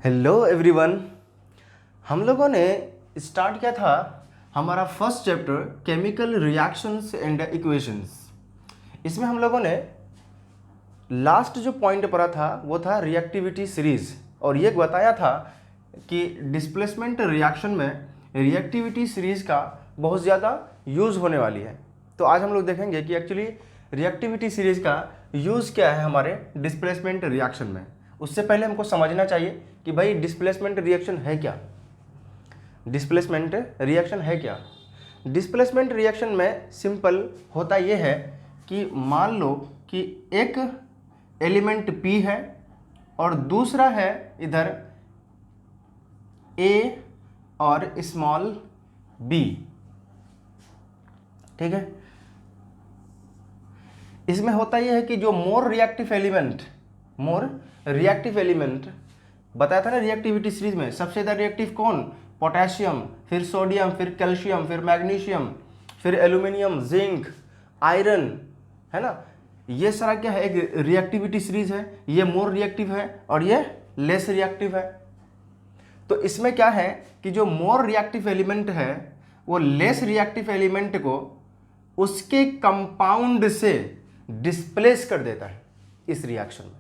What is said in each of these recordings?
Hello everyone. हम लोगों ने स्टार्ट किया था हमारा first chapter chemical reactions and equations. इसमें हम लोगों ने लास्ट जो पॉइंट पढ़ा था वो था रिएक्टिविटी सीरीज, और ये बताया था कि डिस्प्लेसमेंट रिएक्शन में रिएक्टिविटी सीरीज का बहुत ज़्यादा यूज़ होने वाली है। तो आज हम लोग देखेंगे कि एक्चुअली रिएक्टिविटी सीरीज का यूज़ क्या है हमारे डिस्प्लेसमेंट रिएक्शन में। उससे पहले हमको समझना चाहिए कि भाई डिस्प्लेसमेंट रिएक्शन है क्या। डिस्प्लेसमेंट रिएक्शन है क्या? डिस्प्लेसमेंट रिएक्शन में सिंपल होता यह है कि मान लो कि एक एलिमेंट P है और दूसरा है इधर A और स्मॉल b, ठीक है। इसमें होता यह है कि जो मोर रिएक्टिव एलिमेंट बताया था ना रिएक्टिविटी सीरीज में, सबसे ज़्यादा रिएक्टिव कौन? पोटेशियम, फिर सोडियम, फिर कैल्शियम, फिर मैग्नीशियम, फिर एल्यूमिनियम, जिंक, आयरन, है ना। ये सारा क्या है? एक रिएक्टिविटी सीरीज है। ये मोर रिएक्टिव है और ये लेस रिएक्टिव है। तो इसमें क्या है कि जो मोर रिएक्टिव एलिमेंट है वो लेस रिएक्टिव एलिमेंट को उसके कंपाउंड से डिस्प्लेस कर देता है इस रिएक्शन में,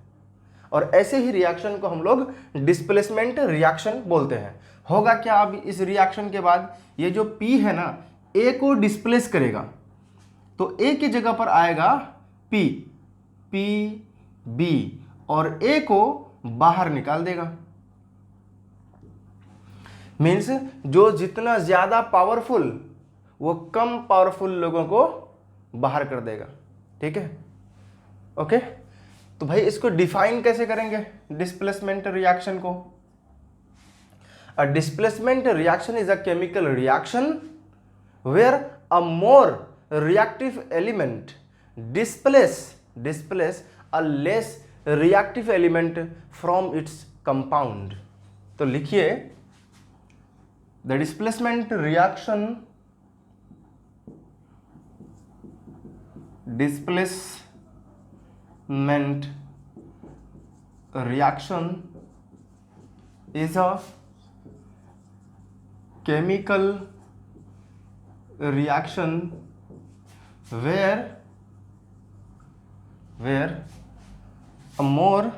और ऐसे ही रिएक्शन को हम लोग डिस्प्लेसमेंट रिएक्शन बोलते हैं। होगा क्या अब इस रिएक्शन के बाद? ये जो P है ना, A को डिस्प्लेस करेगा, तो A की जगह पर आएगा P, B, और A को बाहर निकाल देगा। मीन्स जो जितना ज्यादा पावरफुल वो कम पावरफुल लोगों को बाहर कर देगा, ठीक है। ओके, तो भाई इसको डिफाइन कैसे करेंगे डिस्प्लेसमेंट रिएक्शन को? A displacement reaction is a chemical reaction where a more reactive element displace a less reactive element from its compound. तो लिखिए the displacement reaction is a chemical reaction where a more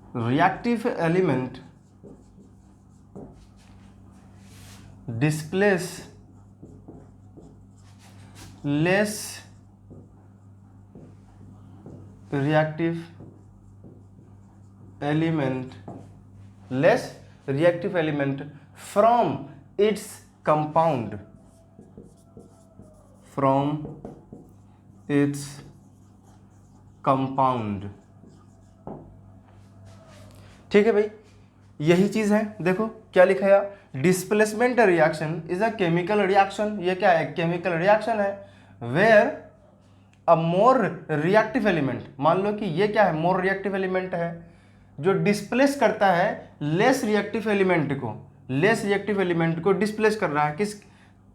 reactive element displace less reactive element from its compound, ठीक है भाई। यही चीज है, देखो क्या लिखा है, displacement reaction is a chemical reaction. ये क्या है? केमिकल रिएक्शन है where a more reactive element, मान लो कि ये क्या है? मोर रिएक्टिव एलिमेंट है जो डिस्प्लेस करता है लेस रिएक्टिव एलिमेंट को डिस्प्लेस कर रहा है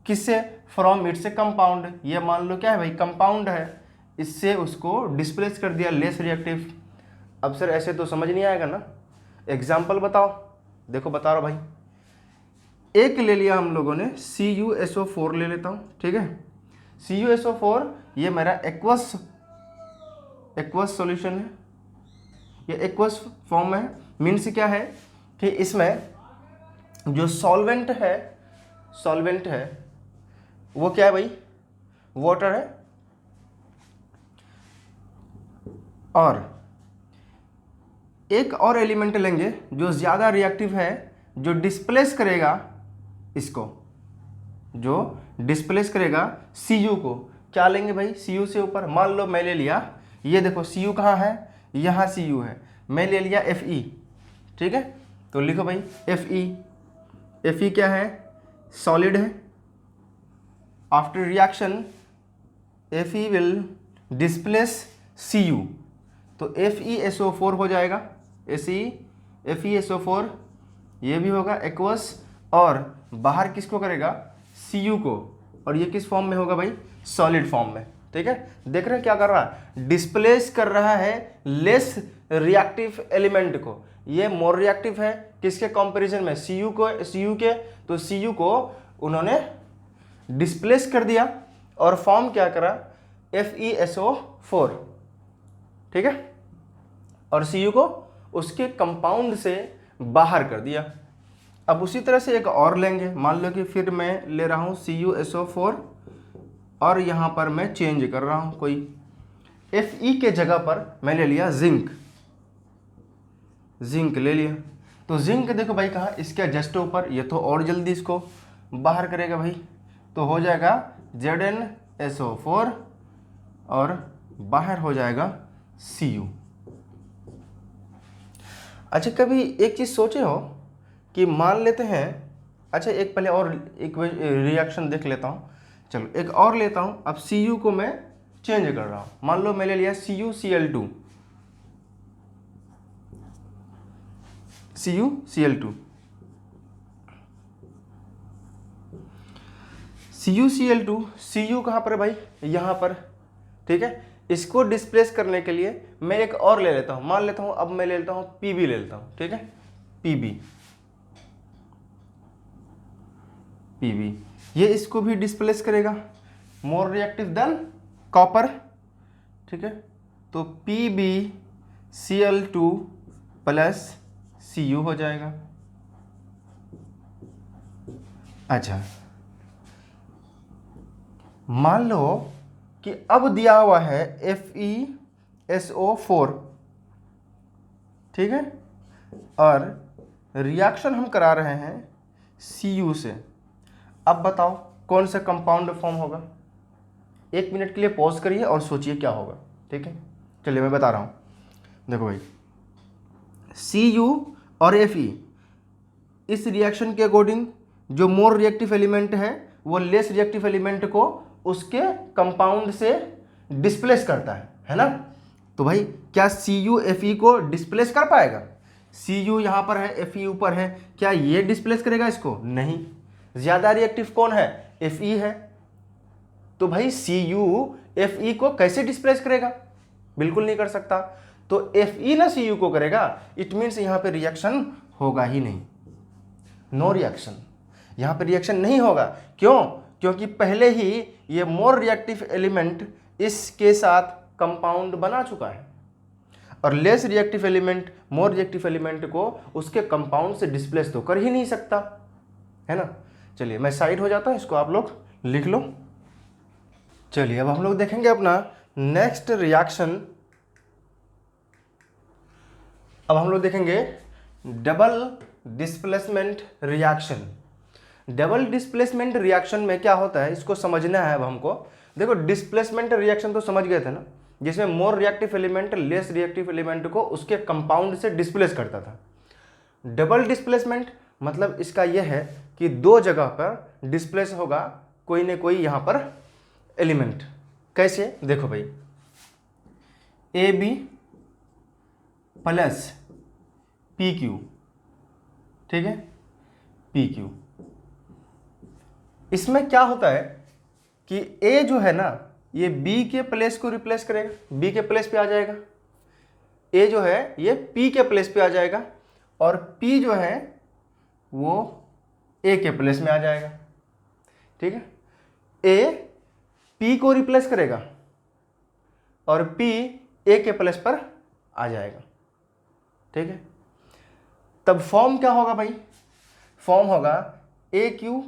किससे? From its compound. ये मान लो क्या है भाई? कंपाउंड है, इससे उसको डिस्प्लेस कर दिया लेस रिएक्टिव। अब सर ऐसे तो समझ नहीं आएगा ना, एग्जाम्पल बताओ। देखो बता रहा भाई, एक ले लिया हम लोगों ने CuSO4 ले लेता हूं, ठीक है। CuSO4 ये मेरा एक्वस सॉल्यूशन है, ये एक्वस फॉर्म में है। मीन्स क्या है कि इसमें जो सॉल्वेंट है वो क्या है भाई? वाटर है, और एक और एलिमेंट लेंगे जो ज़्यादा रिएक्टिव है, जो डिस्प्लेस करेगा इसको, जो डिस्प्लेस करेगा Cu को। क्या लेंगे भाई? Cu से ऊपर मान लो मैं ले लिया, ये देखो Cu कहाँ है? यहाँ Cu है, मैं ले लिया Fe, ठीक है। तो लिखो भाई Fe क्या है? सॉलिड है। After reaction Fe will displace Cu, तो FeSO4 हो जाएगा। FeSO4 ये भी होगा एक्वस, और बाहर किसको करेगा? Cu को, और ये किस फॉर्म में होगा भाई? सॉलिड फॉर्म में। ठीक है, देख रहे हैं क्या कर रहा है, डिस्प्लेस कर रहा है लेस रिएक्टिव एलिमेंट को। ये मोर रिएक्टिव है किसके कंपैरिजन में, Cu के, तो Cu को उन्होंने डिस्प्लेस कर दिया और फॉर्म क्या करा, FeSO4, ठीक है, और Cu को उसके कंपाउंड से बाहर कर दिया। अब उसी तरह से एक और लेंगे, मान लो कि फिर मैं ले रहा हूँ CuSO4 और यहाँ पर मैं चेंज कर रहा हूँ कोई, Fe के जगह पर मैं ले लिया जिंक ले लिया। तो जिंक देखो भाई कहाँ, इसके जस्ट ऊपर, ये तो और जल्दी इसको बाहर करेगा भाई, तो हो जाएगा ZnSO4 और बाहर हो जाएगा Cu। अच्छा कभी एक चीज़ सोचे हो कि मान लेते हैं, अच्छा एक पहले और एक रिएक्शन देख लेता हूँ, चलो एक और लेता हूँ। अब Cu को मैं चेंज कर रहा हूँ, मान लो मैं ले लिया CuCl2, Cu कहाँ पर है भाई, यहाँ पर, ठीक है। इसको डिस्प्लेस करने के लिए मैं एक और ले लेता हूँ, मान लेता हूँ अब मैं ले लेता हूँ Pb ले लेता हूँ, ठीक है, Pb, ये इसको भी डिस्प्लेस करेगा, मोर रिएक्टिव देन कॉपर, ठीक है, तो PbCl2 प्लस Cu हो जाएगा। अच्छा मान लो कि अब दिया हुआ है FeSO4, ठीक है, और रिएक्शन हम करा रहे हैं Cu से। अब बताओ कौन सा कंपाउंड फॉर्म होगा, 1 मिनट के लिए पॉज करिए और सोचिए क्या होगा, ठीक है। चलिए मैं बता रहा हूँ, देखो भाई Cu और Fe इस रिएक्शन के अकॉर्डिंग जो मोर रिएक्टिव एलिमेंट है वो लेस रिएक्टिव एलिमेंट को उसके कंपाउंड से डिस्प्लेस करता है ना। तो भाई क्या Cu Fe को डिस्प्लेस कर पाएगा, Cu यहाँ पर है, Fe ऊपर है, क्या ये डिस्प्लेस करेगा इसको, नहीं। ज़्यादा रिएक्टिव कौन है, Fe है, तो भाई Cu Fe को कैसे डिस्प्लेस करेगा, बिल्कुल नहीं कर सकता। तो Fe ना Cu को करेगा, इट मीन्स यहाँ पे रिएक्शन होगा ही नहीं, नो रिएक्शन, यहाँ पे रिएक्शन नहीं होगा। क्यों, क्योंकि पहले ही ये मोर रिएक्टिव एलिमेंट इसके साथ कंपाउंड बना चुका है और लेस रिएक्टिव एलिमेंट मोर रिएक्टिव एलिमेंट को उसके कंपाउंड से डिस्प्लेस तो कर ही नहीं सकता, है ना। चलिए मैं साइड हो जाता हूँ, इसको आप लोग लिख लो। चलिए अब हम लोग देखेंगे अपना नेक्स्ट रिएक्शन। अब हम लोग देखेंगे double displacement reaction. Double displacement reaction में क्या होता है इसको समझना है अब हमको। देखो डिस्प्लेसमेंट रिएक्शन तो समझ गए थे ना, जिसमें मोर reactive element less reactive element को उसके कंपाउंड से डिस्प्लेस करता था। डबल डिस्प्लेसमेंट मतलब इसका यह है कि दो जगह पर डिस्प्लेस होगा कोई ना कोई यहाँ पर एलिमेंट। कैसे, देखो भाई AB प्लस PQ, ठीक है, PQ, इसमें क्या होता है कि A जो है ना ये B के प्लेस को रिप्लेस करेगा, B के प्लेस पे आ जाएगा, A जो है ये P के प्लेस पे आ जाएगा और P जो है वो A के प्लेस में आ जाएगा, ठीक है। A P को रिप्लेस करेगा और P A के प्लेस पर आ जाएगा, ठीक है। तब फॉर्म क्या होगा भाई, फॉर्म होगा AQ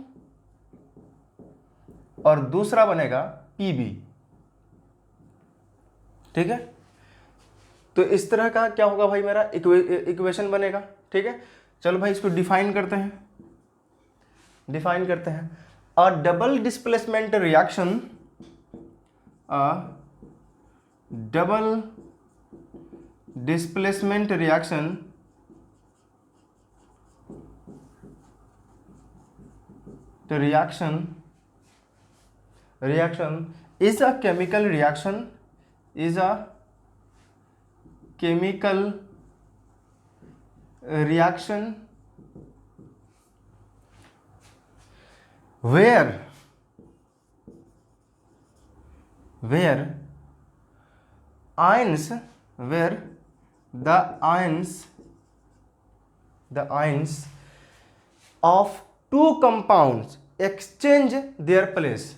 और दूसरा बनेगा PB, ठीक है। तो इस तरह का क्या होगा भाई, मेरा इक्वेशन बनेगा, ठीक है। चलो भाई इसको डिफाइन करते हैं। अ double displacement reaction, double displacement reaction is a chemical reaction, where where ions of two compounds exchange their place.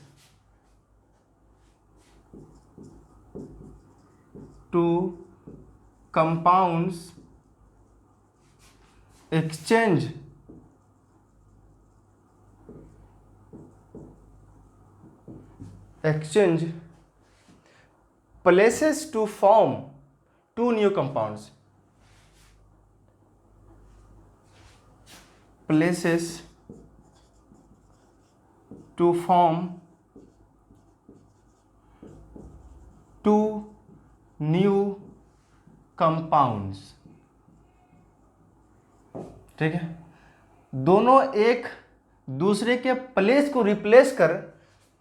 Two compounds exchange places to form two new compounds. Places to form two new compounds. ठीक है, दोनों एक दूसरे के place को replace कर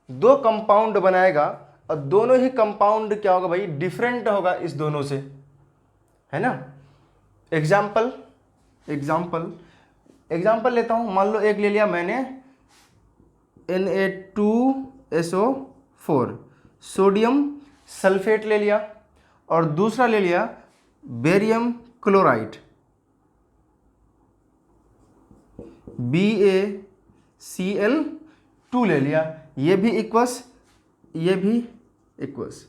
दो compound बनाएगा, और दोनों ही कंपाउंड क्या होगा भाई, डिफरेंट होगा इस दोनों से, है ना। एग्जाम्पल लेता हूं, मान लो एक ले लिया मैंने Na2SO4 सोडियम सल्फेट ले लिया, और दूसरा ले लिया बेरियम क्लोराइड BaCl2 ले लिया, ये भी इक्वस, ये भी इक्वस,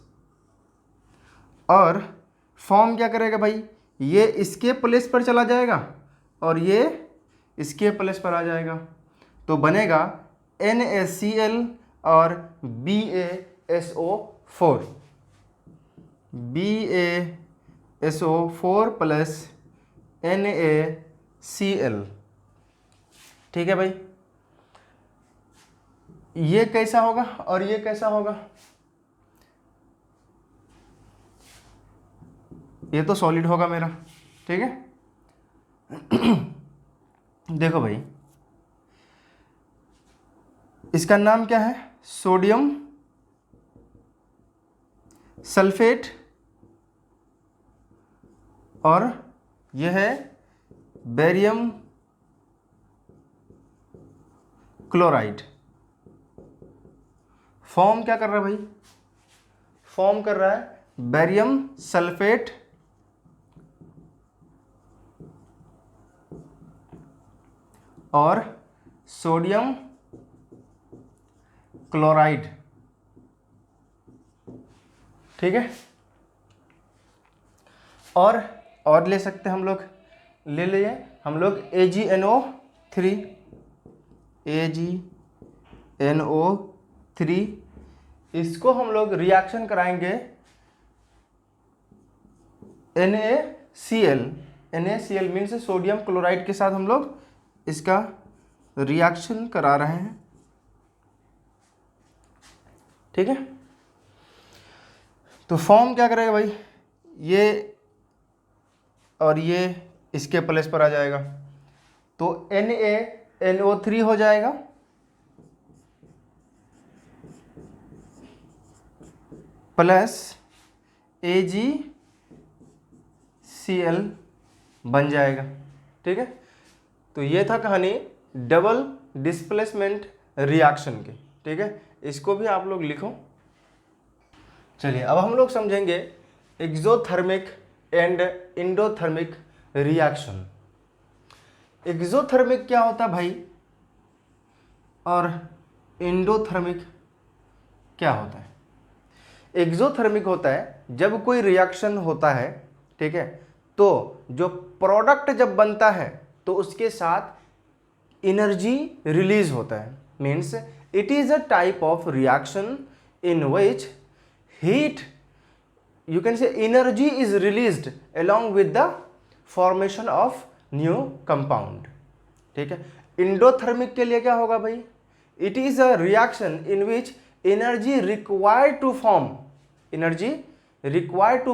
और फॉर्म क्या करेगा भाई, ये इसके प्लेस पर चला जाएगा और ये इसके प्लेस पर आ जाएगा, तो बनेगा NaCl और BaSO4 प्लस NaCl। ठीक है भाई, ये कैसा होगा और ये कैसा होगा, ये तो सॉलिड होगा मेरा। ठीक है देखो भाई, इसका नाम क्या है, सोडियम सल्फेट, और यह है बेरियम क्लोराइड। फॉर्म क्या कर रहा है भाई, फॉर्म कर रहा है बेरियम सल्फेट और सोडियम क्लोराइड। ठीक है, और ले सकते हैं हम लोग, ले लिए हम लोग AgNO3, इसको हम लोग रिएक्शन कराएंगे NaCl मीन्स सोडियम क्लोराइड के साथ हम लोग इसका रिएक्शन करा रहे हैं। ठीक है, तो फॉर्म क्या करेगा भाई, ये और ये इसके प्लेस पर आ जाएगा, तो NaNO3 हो जाएगा प्लस AgCl बन जाएगा। ठीक है, तो ये था कहानी डबल डिस्प्लेसमेंट रिएक्शन की। ठीक है, इसको भी आप लोग लिखो। चलिए अब हम लोग समझेंगे exothermic and endothermic reaction. Exothermic क्या होता है भाई, और इंडोथर्मिक क्या होता है। एक्सोथर्मिक होता है जब कोई रिएक्शन होता है, ठीक है, तो जो प्रोडक्ट जब बनता है तो उसके साथ एनर्जी रिलीज होता है। Means it is a type of reaction in which heat, you can say energy is released along with the formation of new compound। ठीक है, इंडोथर्मिक के लिए क्या होगा भाई, it is a reaction in which energy required to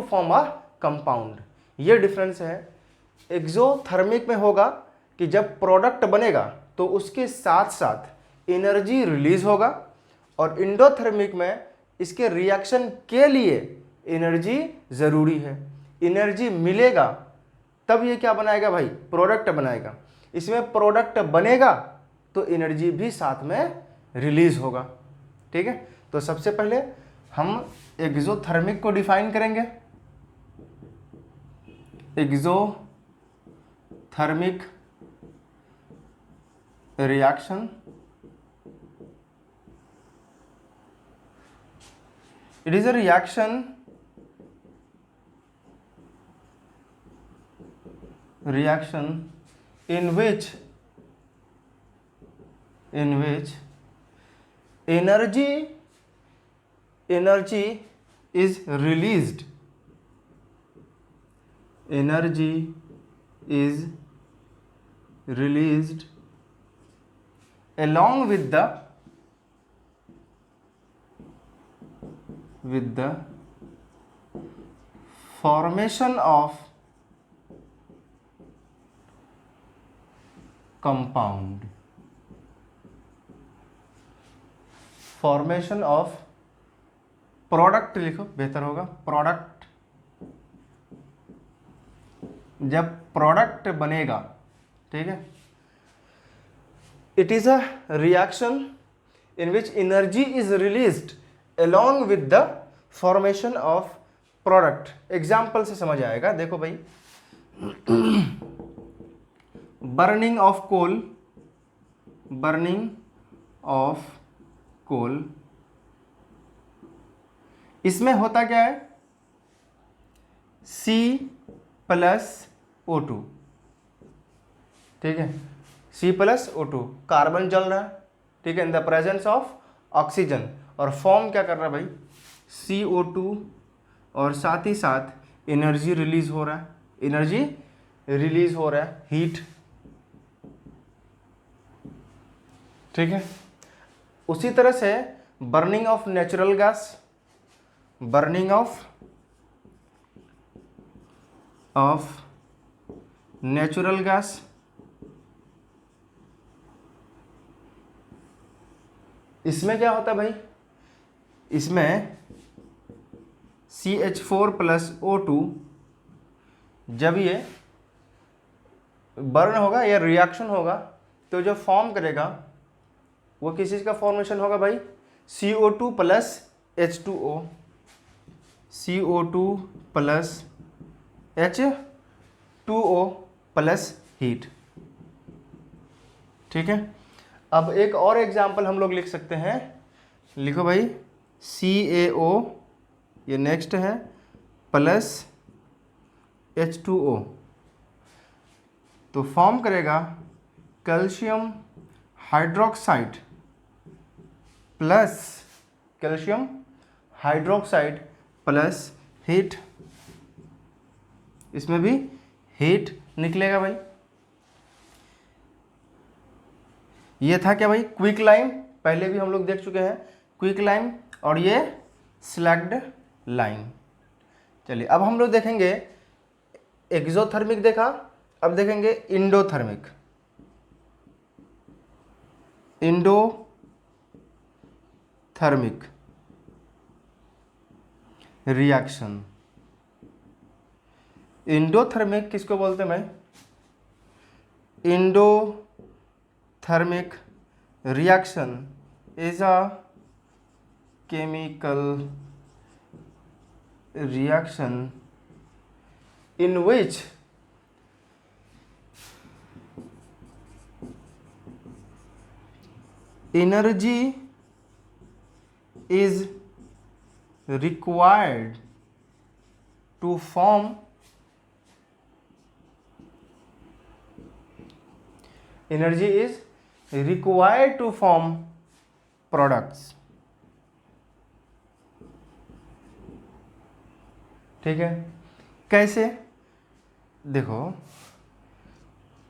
form a compound। ये difference है। Exothermic में होगा कि जब प्रोडक्ट बनेगा तो उसके साथ साथ एनर्जी रिलीज होगा, और इंडोथर्मिक में इसके रिएक्शन के लिए एनर्जी ज़रूरी है, एनर्जी मिलेगा तब ये क्या बनाएगा भाई, प्रोडक्ट बनाएगा। इसमें प्रोडक्ट बनेगा तो एनर्जी भी साथ में रिलीज होगा। ठीक है, तो सबसे पहले हम एक्सोथर्मिक को डिफाइन करेंगे। Exothermic reaction, it is a reaction in which energy is released, along with the formation of compound, formation of product लिखो बेहतर होगा, प्रोडक्ट, जब प्रोडक्ट बनेगा, ठीक है। It is a reaction in which energy is released along with the formation of product। Example से समझ आएगा, देखो भाई, बर्निंग ऑफ कोल, इसमें होता क्या है, C+O2, ठीक है, C+O2, कार्बन जल रहा है, ठीक है, in the presence of oxygen, और फॉर्म क्या कर रहा है भाई, CO2, और साथ ही साथ एनर्जी रिलीज हो रहा है, हीट, ठीक है। उसी तरह से बर्निंग ऑफ नेचुरल गैस, इसमें क्या होता है भाई, इसमें CH4+O2 जब ये बर्न होगा या रिएक्शन होगा तो जो फॉर्म करेगा वो किस चीज़ का फॉर्मेशन होगा भाई, CO2 + H2O, CO2 + H2O plus heat, ठीक है। अब एक और एग्जाम्पल हम लोग लिख सकते हैं, लिखो भाई, CaO, ये नेक्स्ट है, प्लस H2O, तो फॉर्म करेगा कैल्शियम हाइड्रोक्साइड प्लस हीट, इसमें भी हीट निकलेगा भाई। ये था क्या भाई, क्विक लाइम, पहले भी हम लोग देख चुके हैं क्विक लाइम, और ये स्लैग्ड लाइम। चलिए अब हम लोग देखेंगे, एक्सोथर्मिक देखा, अब देखेंगे इंडोथर्मिक रिएक्शन। इंडोथर्मिक किसको बोलते हैं भाई, endothermic reaction is a chemical reaction in which energy is required to form products, ठीक है। कैसे, देखो,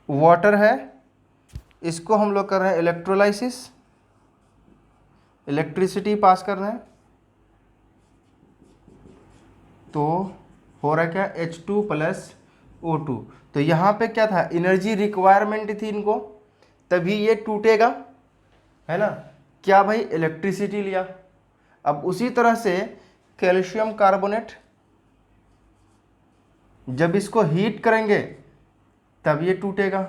वाटर है, इसको हम लोग कर रहे हैं इलेक्ट्रोलाइसिस, इलेक्ट्रिसिटी पास कर रहे हैं, तो हो रहा है क्या, H2+O2, तो यहाँ पे क्या था, एनर्जी रिक्वायरमेंट थी इनको, तभी ये टूटेगा, है ना, क्या भाई, इलेक्ट्रिसिटी लिया। अब उसी तरह से कैल्शियम कार्बोनेट, जब इसको हीट करेंगे तब ये टूटेगा,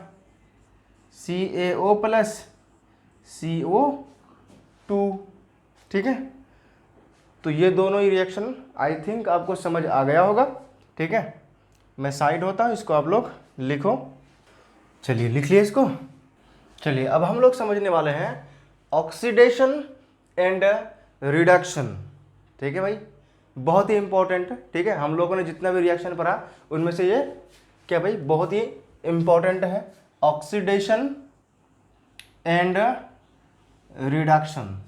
CaO+CO2, ठीक है। तो ये दोनों ही रिएक्शन आई थिंक आपको समझ आ गया होगा। ठीक है, मैं साइड होता हूँ, इसको आप लोग लिखो। चलिए लिख लिए इसको। चलिए अब हम लोग समझने वाले हैं ऑक्सीडेशन एंड रिडक्शन। ठीक है भाई, बहुत ही इंपॉर्टेंट। ठीक है, हम लोगों ने जितना भी रिएक्शन पढ़ा उनमें से ये क्या भाई बहुत ही इंपॉर्टेंट है, ऑक्सीडेशन एंड रिडक्शन।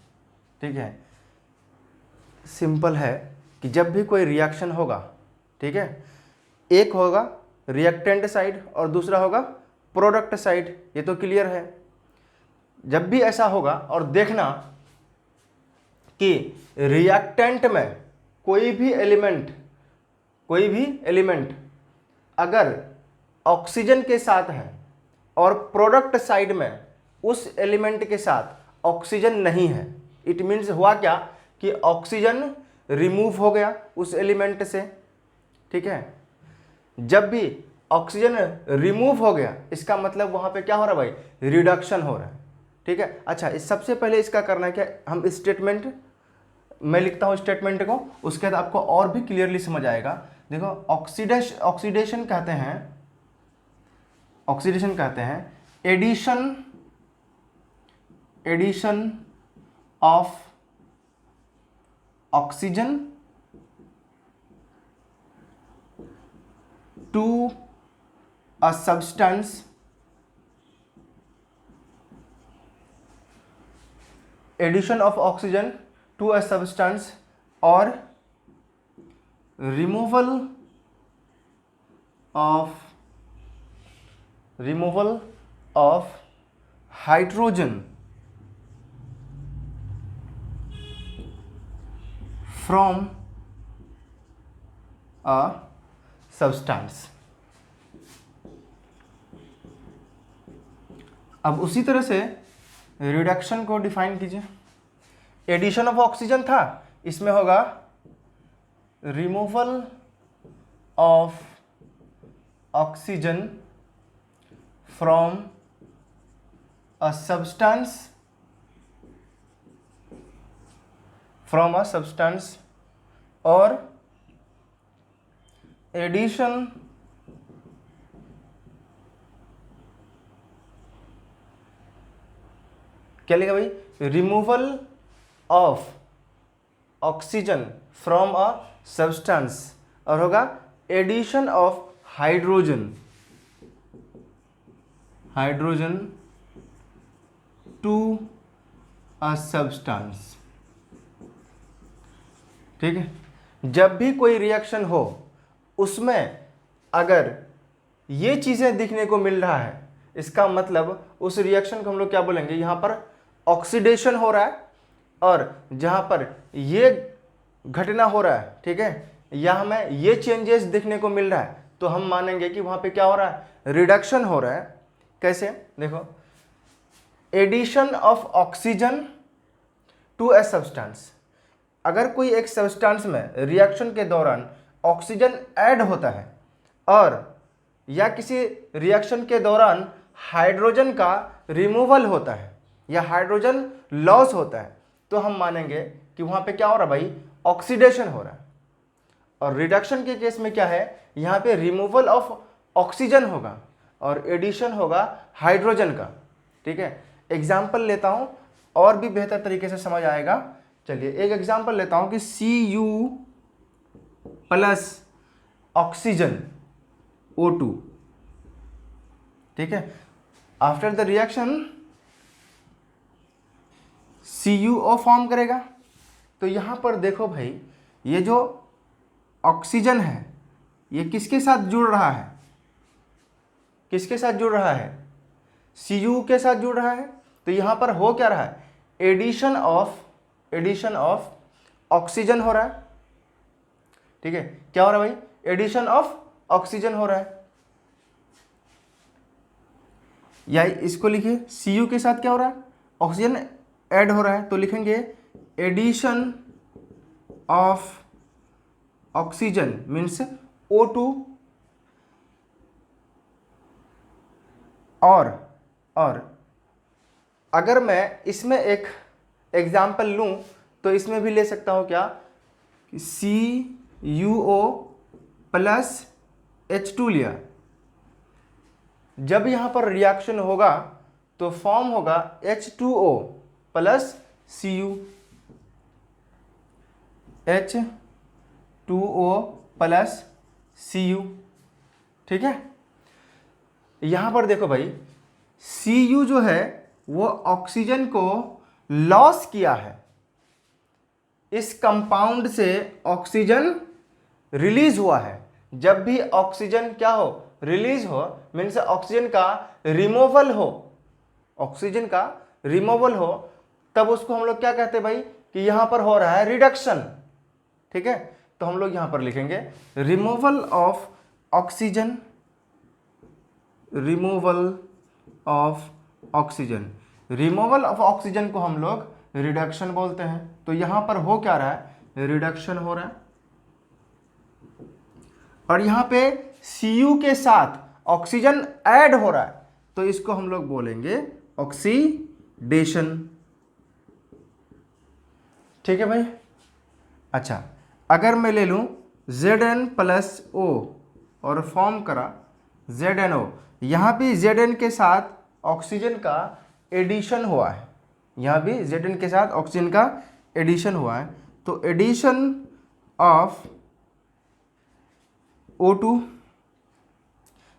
ठीक है, सिंपल है कि जब भी कोई रिएक्शन होगा, ठीक है, एक होगा रिएक्टेंट साइड और दूसरा होगा प्रोडक्ट साइड, ये तो क्लियर है। जब भी ऐसा होगा और देखना कि रिएक्टेंट में कोई भी एलिमेंट अगर ऑक्सीजन के साथ है और प्रोडक्ट साइड में उस एलिमेंट के साथ ऑक्सीजन नहीं है, इट मीन्स हुआ क्या कि ऑक्सीजन रिमूव हो गया उस एलिमेंट से। ठीक है, जब भी ऑक्सीजन रिमूव हो गया इसका मतलब वहां पे क्या हो रहा है भाई, रिडक्शन हो रहा है। ठीक है, अच्छा इस सबसे पहले इसका करना है क्या, हम स्टेटमेंट मैं लिखता हूं स्टेटमेंट को, उसके बाद आपको और भी क्लियरली समझ आएगा। देखो ऑक्सीडेशन कहते हैं addition of oxygen to a substance addition of oxygen to a substance or removal of hydrogen from a substance। अब उसी तरह से रिडक्शन को डिफाइन कीजिए। एडिशन ऑफ ऑक्सीजन था, इसमें होगा removal of oxygen from a substance और एडिशन क्या लिखा भाई, removal of oxygen from a substance और होगा addition of hydrogen to a substance. ठीक है, जब भी कोई रिएक्शन हो उसमें अगर ये चीजें दिखने को मिल रहा है, इसका मतलब उस रिएक्शन को हम लोग क्या बोलेंगे, यहां पर ऑक्सीडेशन हो रहा है और जहां पर ये घटना हो रहा है, ठीक है, या हमें ये चेंजेस देखने को मिल रहा है, तो हम मानेंगे कि वहां पे क्या हो रहा है, रिडक्शन हो रहा है। कैसे, देखो addition of oxygen to a substance, अगर कोई एक सब्सटेंस में रिएक्शन के दौरान ऑक्सीजन ऐड होता है और या किसी रिएक्शन के दौरान हाइड्रोजन का रिमूवल होता है या हाइड्रोजन लॉस होता है, तो हम मानेंगे कि वहां पे क्या हो रहा है भाई, ऑक्सीडेशन हो रहा है। और रिडक्शन के केस में क्या है, यहां पे रिमूवल ऑफ ऑक्सीजन होगा और एडिशन होगा हाइड्रोजन का। ठीक है, एग्जाम्पल लेता हूं और भी बेहतर तरीके से समझ आएगा। चलिए एक एग्जाम्पल लेता हूं कि Cu प्लस ऑक्सीजन O2। ठीक है, after the reaction CuO form करेगा। तो यहां पर देखो भाई, ये जो ऑक्सीजन है ये किसके साथ जुड़ रहा है, किसके साथ जुड़ रहा है, Cu के साथ जुड़ रहा है। तो यहां पर हो क्या रहा है, एडिशन ऑफ ऑक्सीजन हो रहा है। ठीक है, क्या हो रहा है भाई, एडिशन ऑफ ऑक्सीजन हो रहा है। या इसको लिखिए, Cu के साथ क्या हो रहा है, ऑक्सीजन ऐड हो रहा है, तो लिखेंगे addition of oxygen means O2। और अगर मैं इसमें एक एग्जाम्पल लूं तो इसमें भी ले सकता हूं क्या, CuO प्लस H2 लिया, जब यहाँ पर रिएक्शन होगा तो फॉर्म होगा H2O plus Cu, H2O plus Cu। ठीक है, यहाँ पर देखो भाई, Cu जो है वो ऑक्सीजन को लॉस किया है, इस कंपाउंड से ऑक्सीजन रिलीज हुआ है। जब भी ऑक्सीजन क्या हो, रिलीज हो, मीन्स ऑक्सीजन का रिमूवल हो, ऑक्सीजन का रिमूवल हो, तब उसको हम लोग क्या कहते हैं भाई, कि यहां पर हो रहा है रिडक्शन। ठीक है, तो हम लोग यहां पर लिखेंगे removal of oxygen, removal of oxygen. Removal of oxygen को हम लोग रिडक्शन बोलते हैं। तो यहां पर हो क्या रहा है, रिडक्शन हो रहा है। और यहां पे Cu के साथ ऑक्सीजन ऐड हो रहा है, तो इसको हम लोग बोलेंगे ऑक्सीडेशन। ठीक है भाई। अच्छा, अगर मैं ले लूं Zn प्लस O और फॉर्म करा ZnO, यहां भी Zn के साथ ऑक्सीजन का एडिशन हुआ है, यहां भी Zn के साथ ऑक्सीजन का एडिशन हुआ है, तो एडिशन ऑफ O2,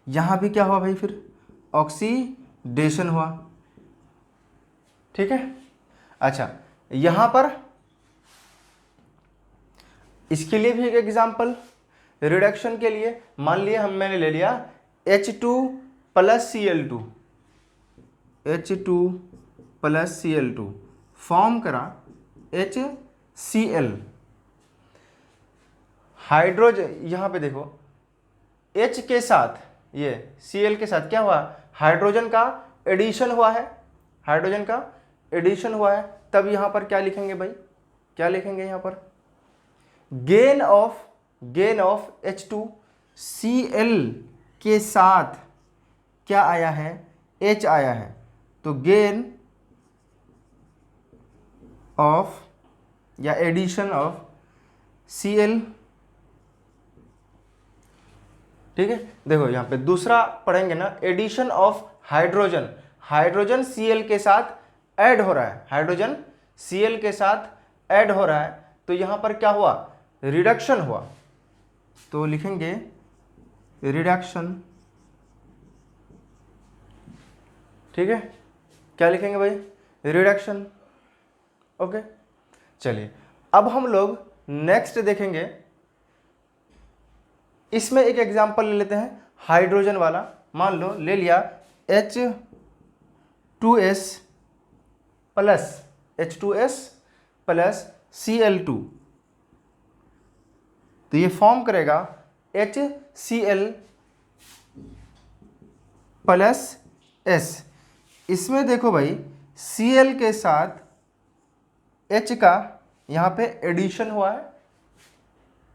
यहां भी क्या हुआ भाई, फिर ऑक्सीडेशन हुआ। ठीक है। अच्छा, यहां पर इसके लिए भी एक एग्जांपल रिडक्शन के लिए, मान लिया मैंने ले लिया H2 plus Cl2, H2 plus Cl2 form करा HCl। हाइड्रोजन यहां पे देखो H के साथ, ये Cl के साथ क्या हुआ, हाइड्रोजन का एडिशन हुआ है, हाइड्रोजन का एडिशन हुआ है। तब यहां पर क्या लिखेंगे भाई, क्या लिखेंगे यहां पर, गेन ऑफ H2, Cl के साथ क्या आया है, H आया है, तो गेन ऑफ या एडिशन ऑफ Cl। ठीक है, देखो यहां पे दूसरा पढ़ेंगे ना, addition of hydrogen, hydrogen Cl के साथ ऐड हो रहा है, हाइड्रोजन Cl के साथ ऐड हो रहा है, तो यहां पर क्या हुआ, रिडक्शन हुआ, तो लिखेंगे रिडक्शन। ठीक है, क्या लिखेंगे भाई, रिडक्शन। ओके, चलिए अब हम लोग नेक्स्ट देखेंगे, इसमें एक एग्जांपल ले लेते हैं हाइड्रोजन वाला। मान लो ले लिया H2S प्लस Cl2, तो ये फॉर्म करेगा HCl प्लस S। इसमें देखो भाई Cl के साथ H का यहाँ पे एडिशन हुआ है,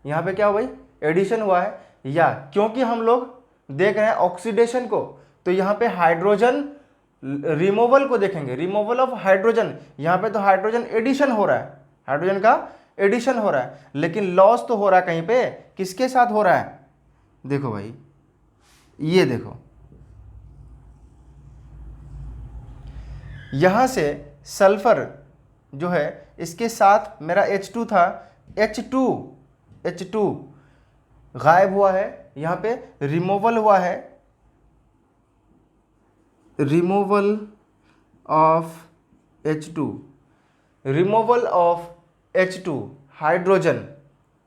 यहाँ पे क्या हुआ भाई, एडिशन हुआ है, या क्योंकि हम लोग देख रहे हैं ऑक्सीडेशन को, तो यहाँ पे हाइड्रोजन रिमूवल को देखेंगे, रिमूवल ऑफ हाइड्रोजन। यहाँ पे तो हाइड्रोजन एडिशन हो रहा है, हाइड्रोजन का एडिशन हो रहा है, लेकिन लॉस तो हो रहा है कहीं पे, किसके साथ हो रहा है, देखो भाई ये देखो, यहां से सल्फर जो है इसके साथ मेरा H2 था, H2 गायब हुआ है, यहां पे रिमूवल हुआ है, removal of H2, removal of H2 hydrogen,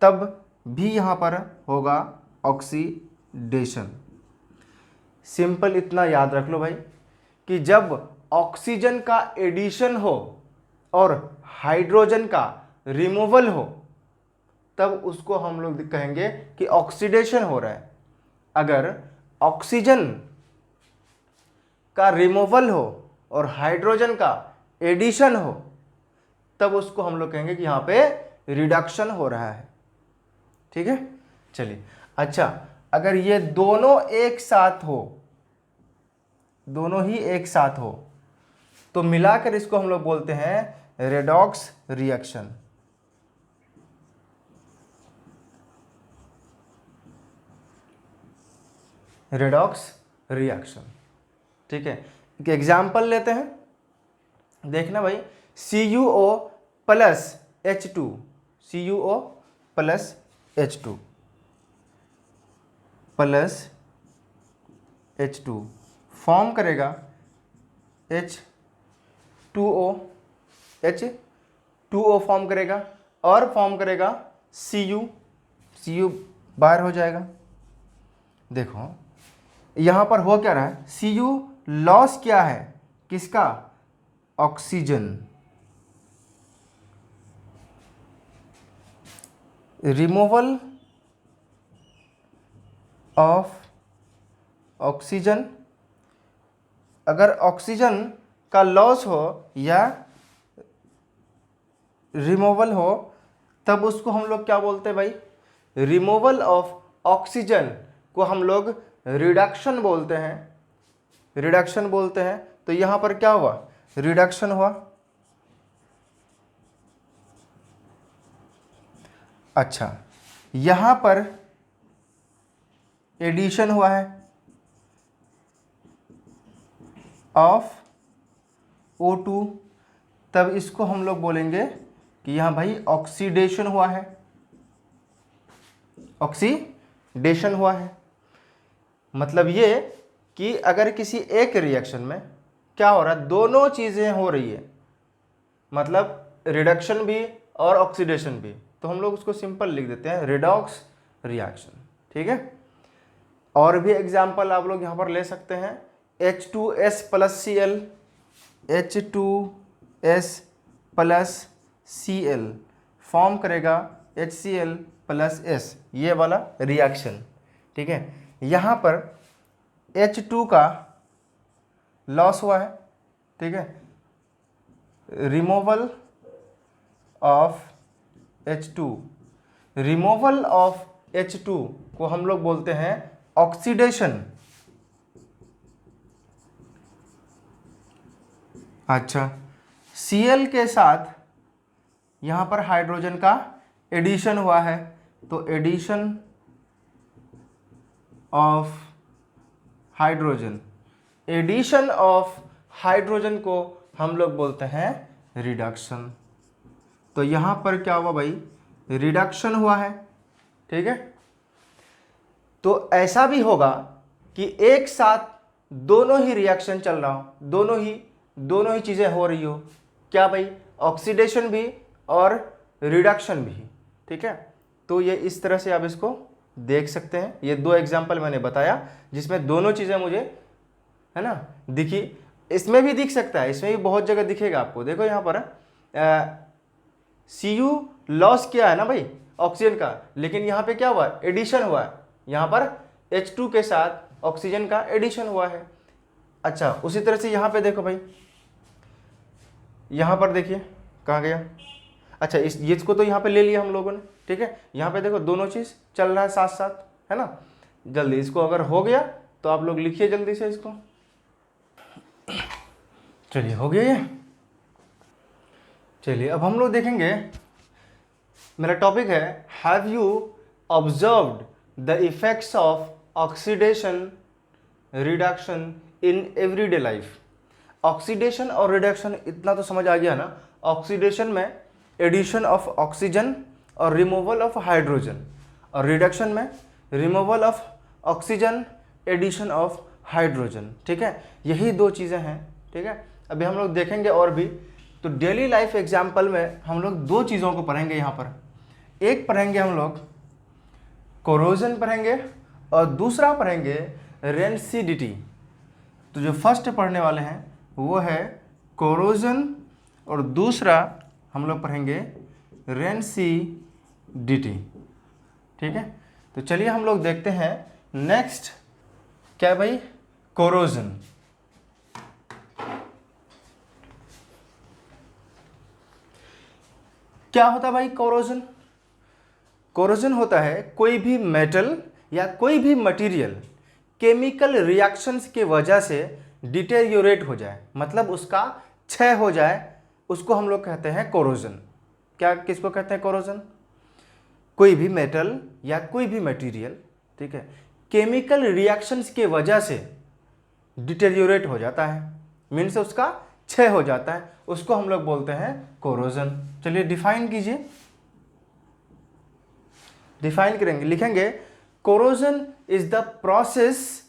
तब भी यहां पर होगा ऑक्सीडेशन। सिंपल इतना याद रख लो भाई कि जब ऑक्सीजन का एडिशन हो और हाइड्रोजन का रिमूवल हो, तब उसको हम लोग कहेंगे कि ऑक्सीडेशन हो रहा है। अगर ऑक्सीजन का रिमूवल हो और हाइड्रोजन का एडिशन हो, तब उसको हम लोग कहेंगे कि यहां पे रिडक्शन हो रहा है। ठीक है, चलिए। अच्छा, अगर ये दोनों एक साथ हो, दोनों ही एक साथ हो, तो मिलाकर इसको हम लोग बोलते हैं रेडॉक्स रिएक्शन। Redox reaction. ठीक है, एक एग्जाम्पल लेते हैं, देखना भाई, CuO plus H2, CuO plus H2 plus H2 form करेगा H2O, H2O फॉर्म करेगा और फॉर्म करेगा Cu बाहर हो जाएगा। देखो यहाँ पर हो क्या रहा है, Cu लॉस क्या है, किसका, ऑक्सीजन, रिमूवल ऑफ ऑक्सीजन। अगर ऑक्सीजन का लॉस हो या रिमूवल हो तब उसको हम लोग क्या बोलते हैं भाई, रिमूवल ऑफ ऑक्सीजन को हम लोग रिडक्शन बोलते हैं, रिडक्शन बोलते हैं। तो यहाँ पर क्या हुआ, रिडक्शन हुआ। अच्छा, यहाँ पर एडिशन हुआ है ऑफ O2, तब इसको हम लोग बोलेंगे कि यहाँ भाई ऑक्सीडेशन हुआ है, ऑक्सीडेशन हुआ है। मतलब ये कि अगर किसी एक रिएक्शन में क्या हो रहा है, दोनों चीज़ें हो रही है, मतलब रिडक्शन भी और ऑक्सीडेशन भी, तो हम लोग उसको सिंपल लिख देते हैं रेडॉक्स रिएक्शन। ठीक है, और भी एग्जाम्पल आप लोग यहाँ पर ले सकते हैं, H2S plus Cl, H2S plus Cl form करेगा HCl प्लस S, ये वाला रिएक्शन। ठीक है, यहाँ पर H2 का लॉस हुआ है। ठीक है, removal of H2, removal of H2 को हम लोग बोलते हैं ऑक्सीडेशन। अच्छा, Cl के साथ यहाँ पर हाइड्रोजन का एडिशन हुआ है, तो addition of hydrogen, addition of hydrogen को हम लोग बोलते हैं रिडक्शन। तो यहाँ पर क्या हुआ भाई, रिडक्शन हुआ है। ठीक है, तो ऐसा भी होगा कि एक साथ दोनों ही रिएक्शन चल रहा हो, दोनों ही चीज़ें हो रही हो, क्या भाई, ऑक्सीडेशन भी और रिडक्शन भी। ठीक है, तो ये इस तरह से आप इसको देख सकते हैं। ये दो एग्जाम्पल मैंने बताया जिसमें दोनों चीज़ें मुझे, है ना, दिखी। इसमें भी दिख सकता है, इसमें भी बहुत जगह दिखेगा आपको। देखो यहाँ पर Cu लॉस किया है ना भाई ऑक्सीजन का, लेकिन यहाँ पे क्या हुआ, एडिशन हुआ है, यहाँ पर H2 के साथ ऑक्सीजन का एडिशन हुआ है। अच्छा, उसी तरह से यहाँ पे देखो भाई, यहाँ पर देखिए कहाँ गया। अच्छा, इसको तो यहाँ पे ले लिया हम लोगों ने। ठीक है, यहाँ पे देखो दोनों चीज़ चल रहा है साथ साथ, है ना। जल्दी इसको अगर हो गया तो आप लोग लिखिए जल्दी से इसको। चलिए, हो गया ये। चलिए, अब हम लोग देखेंगे, मेरा टॉपिक है have you observed the effects of oxidation reduction in everyday life. Oxidation और रिडक्शन इतना तो समझ आ गया ना। ऑक्सीडेशन में एडिशन ऑफ ऑक्सीजन और रिमूवल ऑफ हाइड्रोजन, और रिडक्शन में removal of oxygen addition of hydrogen. ठीक है, यही दो चीज़ें हैं। ठीक है, अभी हम लोग देखेंगे और भी। तो डेली लाइफ एग्जाम्पल में हम लोग दो चीज़ों को पढ़ेंगे यहाँ पर। एक पढ़ेंगे हम लोग कोरोजन पढ़ेंगे और दूसरा पढ़ेंगे रेंसिडिटी। तो जो फर्स्ट पढ़ने वाले हैं वो है कोरोजन और दूसरा हम लोग पढ़ेंगे रेंसिडिटी। ठीक है, तो चलिए हम लोग देखते हैं नेक्स्ट क्या भाई, कोरोजन। क्या होता है भाई कोरोजन? कोरोजन होता है कोई भी मेटल या कोई भी मटेरियल केमिकल रिएक्शंस के वजह से डिटेरियोरेट हो जाए, मतलब उसका क्षय हो जाए, उसको हम लोग कहते हैं कोरोजन। क्या, किसको कहते हैं कोरोजन? कोई भी मेटल या कोई भी मटेरियल, ठीक है, केमिकल रिएक्शंस के वजह से डिटेरियोरेट हो जाता है, मीन्स उसका क्षय हो जाता है, उसको हम लोग बोलते हैं कोरोजन। चलिए डिफाइन कीजिए, डिफाइन करेंगे, लिखेंगे corrosion is the process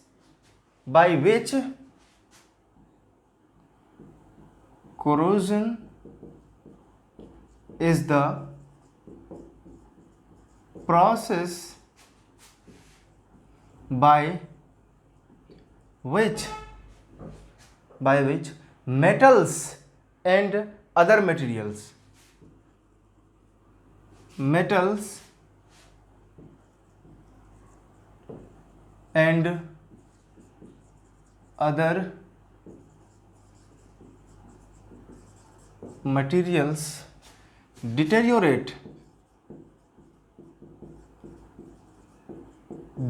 by which corrosion is the process by which metals and other materials and other materials deteriorate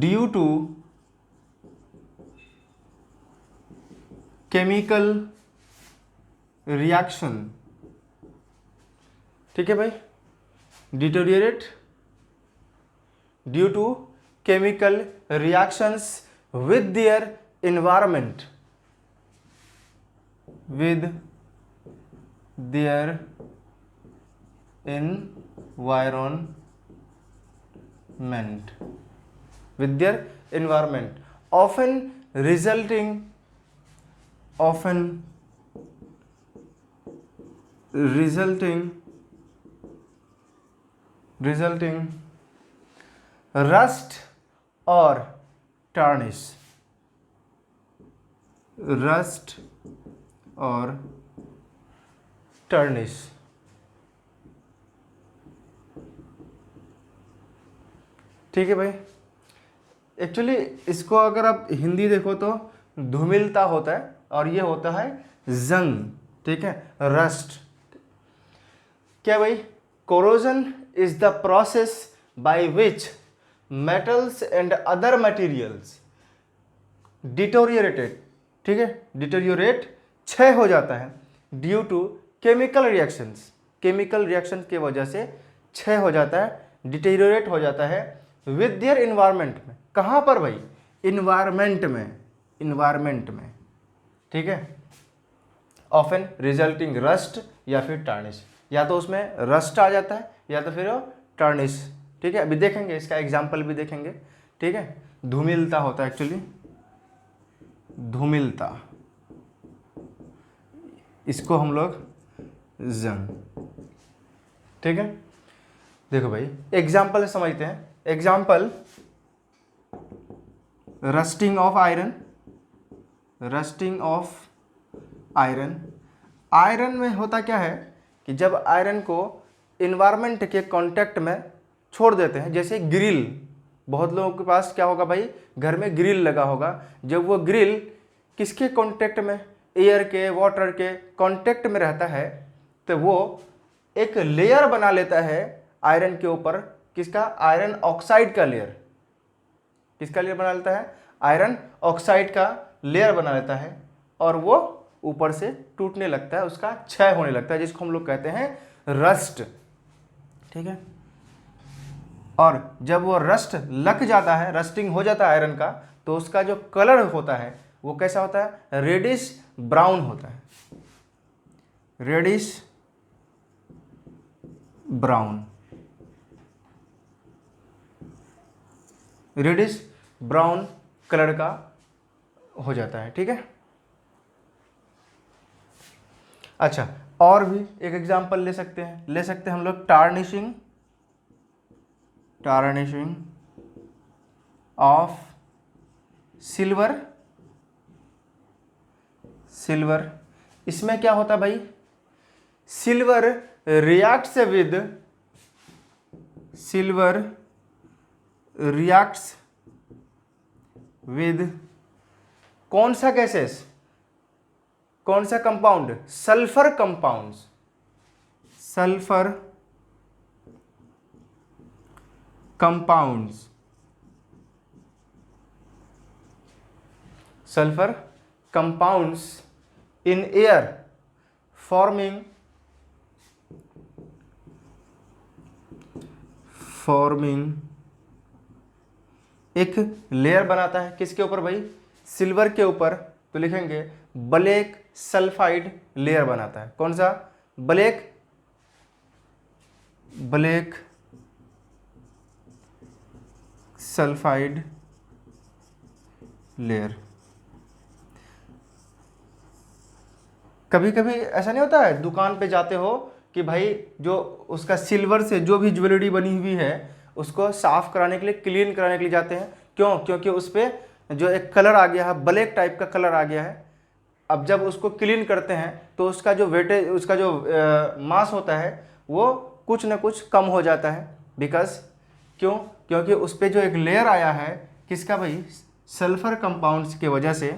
due to chemical reaction। ठीक है भाई, deteriorate due to chemical reactions with their environment, with their environment, often resulting rust or tarnish, ठीक है भाई। Actually इसको अगर आप हिंदी देखो तो धूमिलता होता है और ये होता है जंग, ठीक है, रस्ट। क्या भाई, corrosion is the process by which metals and other materials deteriorated, ठीक है, डिटोरिएट क्षय हो जाता है due to chemical reactions, chemical reaction की वजह से क्षय हो जाता है, डिटेरियोरेट हो जाता है विद देयर इन्वायरमेंट में। कहाँ पर भाई, इन्वायरमेंट में, ठीक है, ऑफन रिजल्टिंग रस्ट या फिर टार्निश, या तो उसमें रस्ट आ जाता है या तो फिर टार्निश, ठीक है। अभी देखेंगे, इसका एग्जाम्पल भी देखेंगे, ठीक है। धूमिलता होता है एक्चुअली, धूमिलता, इसको हम लोग जंग, ठीक है। देखो भाई एग्जाम्पल समझते हैं। Example, rusting of iron. Iron में होता क्या है कि जब आयरन को इन्वायरमेंट के कांटेक्ट में छोड़ देते हैं, जैसे ग्रिल, बहुत लोगों के पास क्या होगा भाई, घर में ग्रिल लगा होगा, जब वो ग्रिल किसके कांटेक्ट में, एयर के, वाटर के कांटेक्ट में रहता है, तो वो एक लेयर बना लेता है आयरन के ऊपर, किसका, आयरन ऑक्साइड का लेयर। किसका लेयर बना लेता है, आयरन ऑक्साइड का लेयर बना लेता है, और वो ऊपर से टूटने लगता है, उसका क्षय होने लगता है, जिसको हम लोग कहते हैं रस्ट, ठीक है। और जब वो रस्ट लग जाता है, रस्टिंग हो जाता है आयरन का, तो उसका जो कलर होता है वो कैसा होता है, रेडिश ब्राउन होता है, reddish brown, reddish brown colour का हो जाता है, ठीक है। अच्छा, और भी एक एग्जांपल ले सकते हैं हम लोग, टार्निशिंग ऑफ सिल्वर। इसमें क्या होता है भाई, सिल्वर रिएक्ट्स विद कौन सा गैसेस, कौन सा compound, sulphur compounds, sulphur compounds in air, forming एक लेयर बनाता है किसके ऊपर भाई, सिल्वर के ऊपर, तो लिखेंगे ब्लैक सल्फाइड लेयर बनाता है। कौन सा, ब्लैक सल्फाइड लेयर। कभी कभी ऐसा नहीं होता है, दुकान पे जाते हो कि भाई जो उसका सिल्वर से जो भी ज्वेलरी बनी हुई है उसको साफ कराने के लिए, क्लीन कराने के लिए जाते हैं, क्यों, क्योंकि उस पर जो एक कलर आ गया है, ब्लैक टाइप का कलर आ गया है। अब जब उसको क्लीन करते हैं तो उसका जो वेटेज, उसका जो मास होता है वो कुछ ना कुछ कम हो जाता है। बिकॉज क्यों, क्योंकि उस पर जो एक लेयर आया है किसका भाई, सल्फर कंपाउंड्स की वजह से,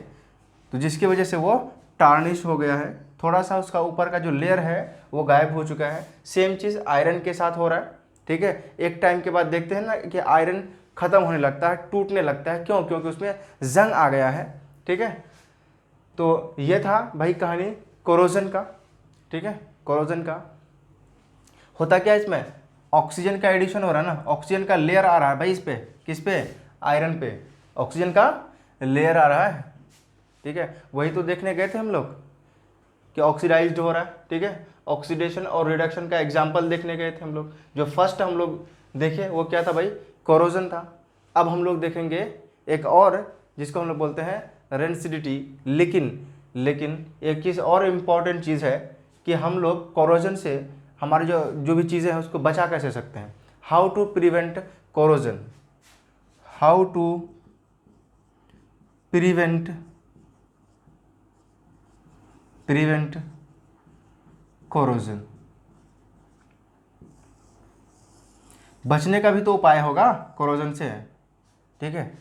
तो जिसकी वजह से वो टार्निश हो गया है, थोड़ा सा उसका ऊपर का जो लेयर है वो गायब हो चुका है। सेम चीज़ आयरन के साथ हो रहा है, ठीक है। एक टाइम के बाद देखते हैं ना कि आयरन खत्म होने लगता है, टूटने लगता है, क्यों, क्योंकि उसमें जंग आ गया है, ठीक है। तो ये था भाई कहानी कोरोजन का, ठीक है। कोरोजन का होता क्या है, इसमें ऑक्सीजन का एडिशन हो रहा है ना, ऑक्सीजन का लेयर आ रहा है भाई इस पे, किस पे, आयरन पे ऑक्सीजन का लेयर आ रहा है, ठीक है। वही तो देखने गए थे हम लोग कि ऑक्सीडाइज्ड हो रहा है, ठीक है। ऑक्सीडेशन और रिडक्शन का एग्जाम्पल देखने गए थे हम लोग। जो फर्स्ट हम लोग देखे वो क्या था भाई, कोरोजन था। अब हम लोग देखेंगे एक और जिसको हम लोग बोलते हैं रेंसिडिटी। लेकिन एक चीज़ और इम्पॉर्टेंट चीज़ है कि हम लोग कोरोजन से हमारी जो जो भी चीज़ें हैं उसको बचा कैसे सकते हैं। How to prevent corrosion, how to prevent corrosion. बचने का भी तो उपाय होगा कोरोजन से, ठीक है।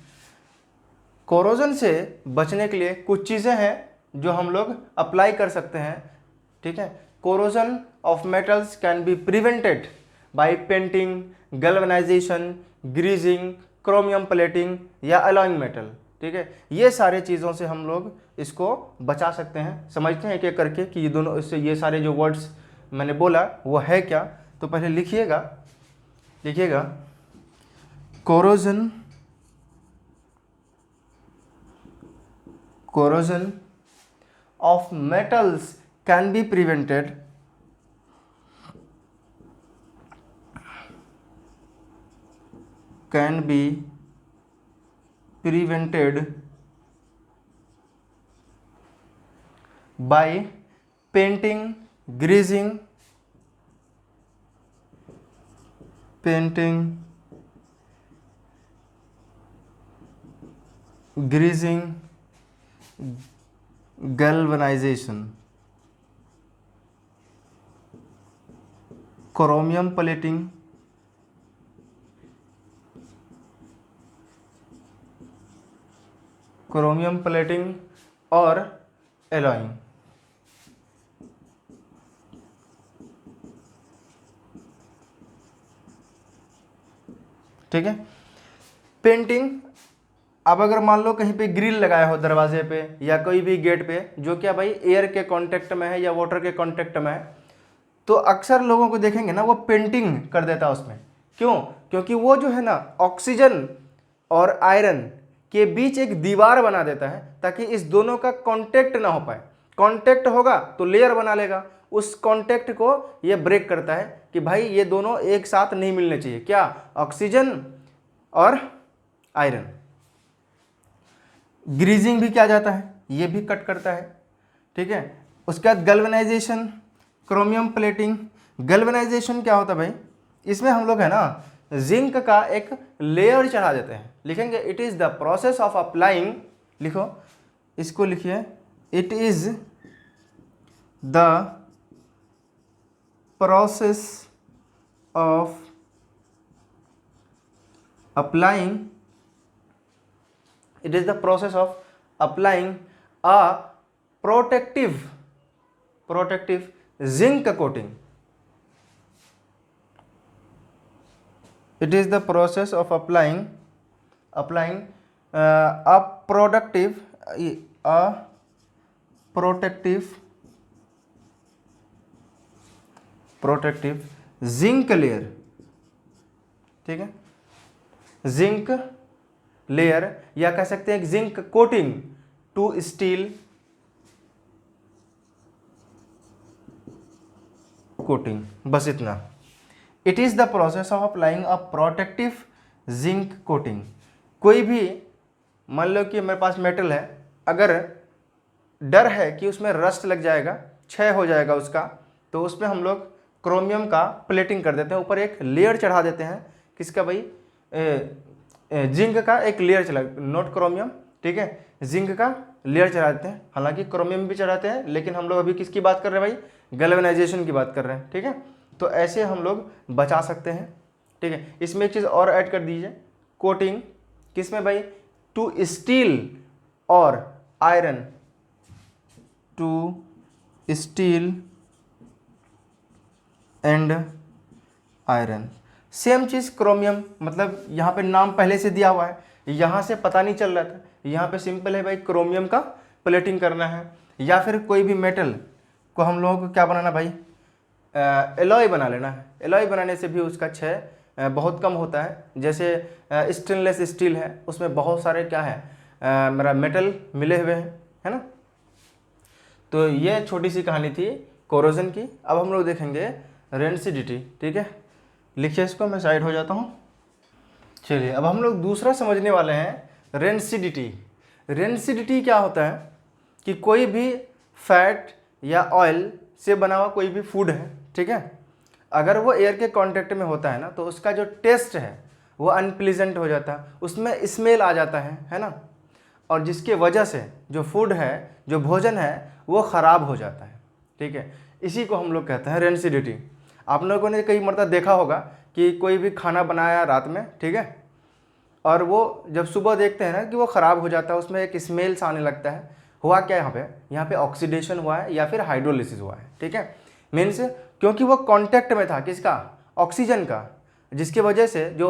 कोरोजन से बचने के लिए कुछ चीज़ें हैं जो हम लोग अप्लाई कर सकते हैं, ठीक है। Corrosion of metals can be prevented by painting, galvanisation, greasing, chromium plating या अलॉइंग मेटल, ठीक है। ये सारे चीज़ों से हम लोग इसको बचा सकते हैं। समझते हैं एक एक करके कि ये दोनों, इससे ये सारे जो वर्ड्स मैंने बोला वो है क्या। तो पहले लिखिएगा corrosion of metals can be prevented by painting, greasing, galvanization, chromium plating, और एलॉइंग, ठीक है। पेंटिंग, अब अगर मान लो कहीं पे ग्रिल लगाया हो दरवाजे पे या कोई भी गेट पे, जो क्या भाई एयर के कांटेक्ट में है या वाटर के कांटेक्ट में है, तो अक्सर लोगों को देखेंगे ना वो पेंटिंग कर देता है उसमें। क्यों, क्योंकि वो जो है ना ऑक्सीजन और आयरन के बीच एक दीवार बना देता है ताकि इस दोनों का कांटेक्ट ना हो पाए। कांटेक्ट होगा तो लेयर बना लेगा, उस कांटेक्ट को ये ब्रेक करता है कि भाई ये दोनों एक साथ नहीं मिलने चाहिए, क्या, ऑक्सीजन और आयरन। ग्रीजिंग भी क्या जाता है, ये भी कट करता है, ठीक है। उसके बाद गैल्वेनाइजेशन, क्रोमियम प्लेटिंग। गैल्वेनाइजेशन क्या होता है भाई, इसमें हम लोग है ना जिंक का एक लेयर चढ़ा देते हैं। लिखेंगे it is the process of applying, लिखो इसको, लिखिए it is the process of applying a protective zinc coating. It is the process of applying a protective zinc layer, ठीक है, जिंक लेयर या कह सकते हैं zinc coating to steel coating, बस इतना। It is the process of applying a protective zinc coating. कोई भी मान लो कि मेरे पास मेटल है, अगर डर है कि उसमें रस्ट लग जाएगा, क्षय हो जाएगा उसका, तो उसमें हम लोग क्रोमियम का प्लेटिंग कर देते हैं, ऊपर एक लेयर चढ़ा देते हैं। किसका भाई? जिंक का एक लेयर चढ़ा, नॉट क्रोमियम, ठीक है, जिंक का लेयर चढ़ा देते हैं। हालांकि क्रोमियम भी चढ़ाते हैं, लेकिन हम लोग अभी किसकी बात कर रहे हैं भाई? गैल्वेनाइजेशन की बात कर रहे हैं, ठीक है। तो ऐसे हम लोग बचा सकते हैं, ठीक है। इसमें एक चीज़ और ऐड कर दीजिए, कोटिंग किसमें भाई? टू स्टील और iron, to steel and iron. Same चीज़ क्रोमियम, मतलब यहाँ पे नाम पहले से दिया हुआ है, यहाँ से पता नहीं चल रहा था, यहाँ पे सिंपल है भाई, क्रोमियम का प्लेटिंग करना है। या फिर कोई भी मेटल को हम लोगों को क्या बनाना भाई? एलॉय बना लेना है। एलॉय बनाने से भी उसका क्षय बहुत कम होता है। जैसे स्टेनलेस स्टील है, उसमें बहुत सारे क्या है, मेरा मेटल मिले हुए हैं, है ना। तो ये छोटी सी कहानी थी कोरोजन की। अब हम लोग देखेंगे रेंसिडिटी, ठीक है। लिखिए इसको, मैं साइड हो जाता हूँ। चलिए अब हम लोग दूसरा समझने वाले हैं, रेंसिडिटी। रेंसिडिटी क्या होता है कि कोई भी फैट या ऑयल से बना हुआ कोई भी फूड है, ठीक है, अगर वो एयर के कांटेक्ट में होता है ना, तो उसका जो टेस्ट है वो अनप्लीजेंट हो जाता है, उसमें स्मेल आ जाता है ना। और जिसके वजह से जो फूड है, जो भोजन है, वो ख़राब हो जाता है, ठीक है। इसी को हम लोग कहते हैं रेंसिडिटी। आप लोगों ने कई मरतबा देखा होगा कि कोई भी खाना बनाया रात में, ठीक है, और वो जब सुबह देखते हैं ना कि वो ख़राब हो जाता है, उसमें एक स्मेल सा आने लगता है। हुआ क्या यहाँ पे ऑक्सीडेशन हुआ है या फिर हाइड्रोलिसिस हुआ है, ठीक है। मीन्स क्योंकि वो कांटेक्ट में था किसका? ऑक्सीजन का, जिसकी वजह से जो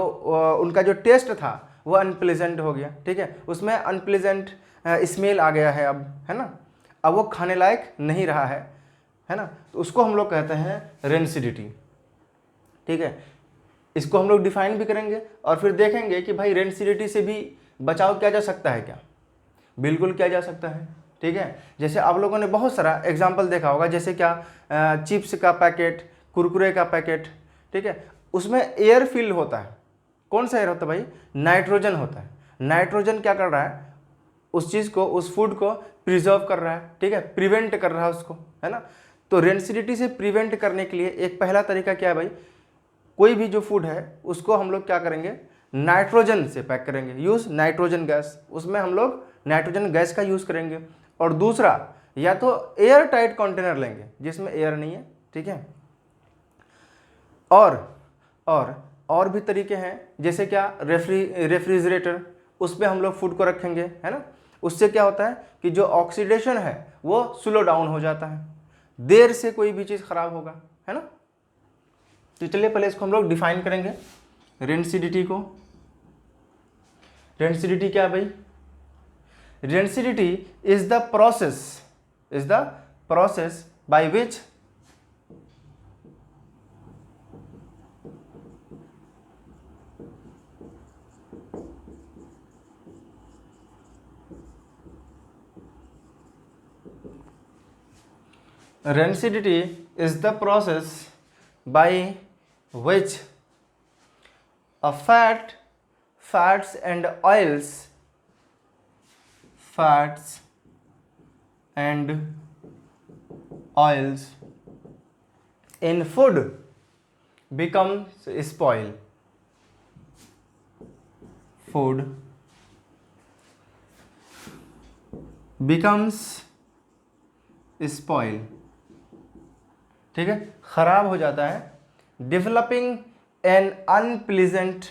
उनका जो टेस्ट था वो अनप्लेजेंट हो गया, ठीक है। उसमें अनप्लेजेंट स्मेल आ गया है अब, है ना। अब वो खाने लायक नहीं रहा है ना। तो उसको हम लोग कहते हैं रेंसिडिटी, ठीक है। इसको हम लोग डिफाइन भी करेंगे और फिर देखेंगे कि भाई रेंसिडिटी से भी बचाव किया जा सकता है क्या? बिल्कुल किया जा सकता है, ठीक है। जैसे आप लोगों ने बहुत सारा एग्जाम्पल देखा होगा, जैसे क्या, चिप्स का पैकेट, कुरकुरे का पैकेट, ठीक है, उसमें एयर फिल होता है। कौन सा एयर होता है भाई? नाइट्रोजन होता है। नाइट्रोजन क्या कर रहा है? उस चीज़ को, उस फूड को प्रिजर्व कर रहा है, ठीक है, प्रिवेंट कर रहा है उसको, है ना। तो रेंसिडिटी से प्रिवेंट करने के लिए एक पहला तरीका क्या है भाई? कोई भी जो फूड है उसको हम लोग क्या करेंगे? नाइट्रोजन से पैक करेंगे, यूज़ नाइट्रोजन गैस, उसमें हम लोग नाइट्रोजन गैस का यूज़ करेंगे। और दूसरा, या तो एयर टाइट कंटेनर लेंगे जिसमें एयर नहीं है, ठीक है। और भी तरीके हैं, जैसे क्या, रेफ्रिजरेटर, उस पर हम लोग फूड को रखेंगे, है ना। उससे क्या होता है कि जो ऑक्सीडेशन है वो स्लो डाउन हो जाता है, देर से कोई भी चीज़ खराब होगा, है ना। तो चलिए पहले इसको हम लोग डिफाइन करेंगे, रेंसिडिटी को। रेंसिडिटी क्या है भाई? Rancidity is the process by which Rancidity is the process by which a fats and oils in food becomes spoil. Food becomes spoil, ठीक है, खराब हो जाता है। Developing an unpleasant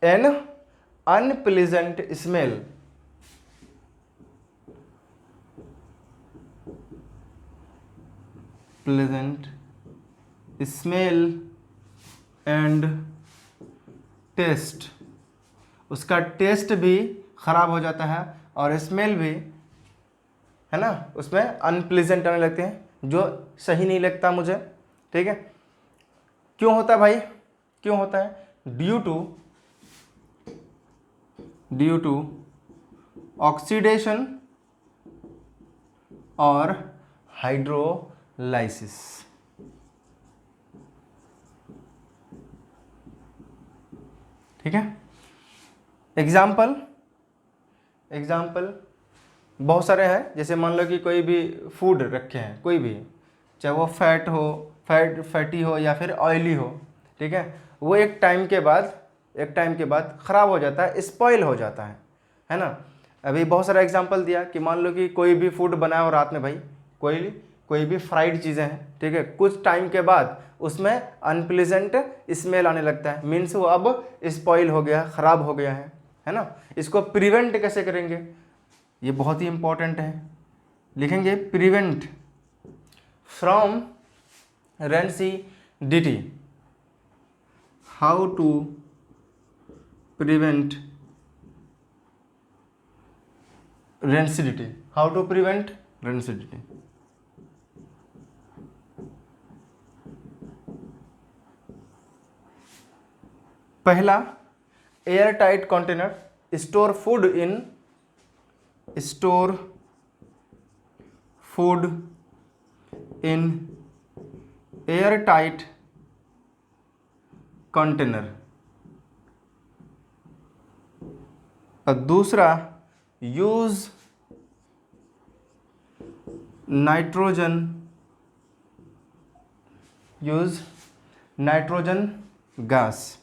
an unpleasant smell. Pleasant smell and taste, उसका taste भी ख़राब हो जाता है और स्मेल भी, है ना, उसमें अनप्लीजेंट आने लगते हैं, जो सही नहीं लगता मुझे, ठीक है। क्यों होता है भाई, क्यों होता है? ड्यू टू ऑक्सीडेशन और हाइड्रोलाइसिस। ठीक है। एग्जाम्पल बहुत सारे हैं। जैसे मान लो कि कोई भी फूड रखे हैं, कोई भी, चाहे वो फैटी हो या फिर ऑयली हो, ठीक है, वो एक टाइम के बाद ख़राब हो जाता है, स्पॉइल हो जाता है ना। अभी बहुत सारा एग्जांपल दिया कि मान लो कि कोई भी फूड बनाया हो रात में भाई, कोई भी फ्राइड चीज़ें हैं, ठीक है, कुछ टाइम के बाद उसमें अनप्लीजेंट स्मेल आने लगता है, मीन्स वो अब स्पॉइल हो गया, ख़राब हो गया है ना। इसको प्रिवेंट कैसे करेंगे, ये बहुत ही इंपॉर्टेंट है। लिखेंगे prevent from rancidity. How to prevent rancidity, how to prevent rancidity. पहला, air tight container, store food in air tight container. और दूसरा, यूज नाइट्रोजन गैस।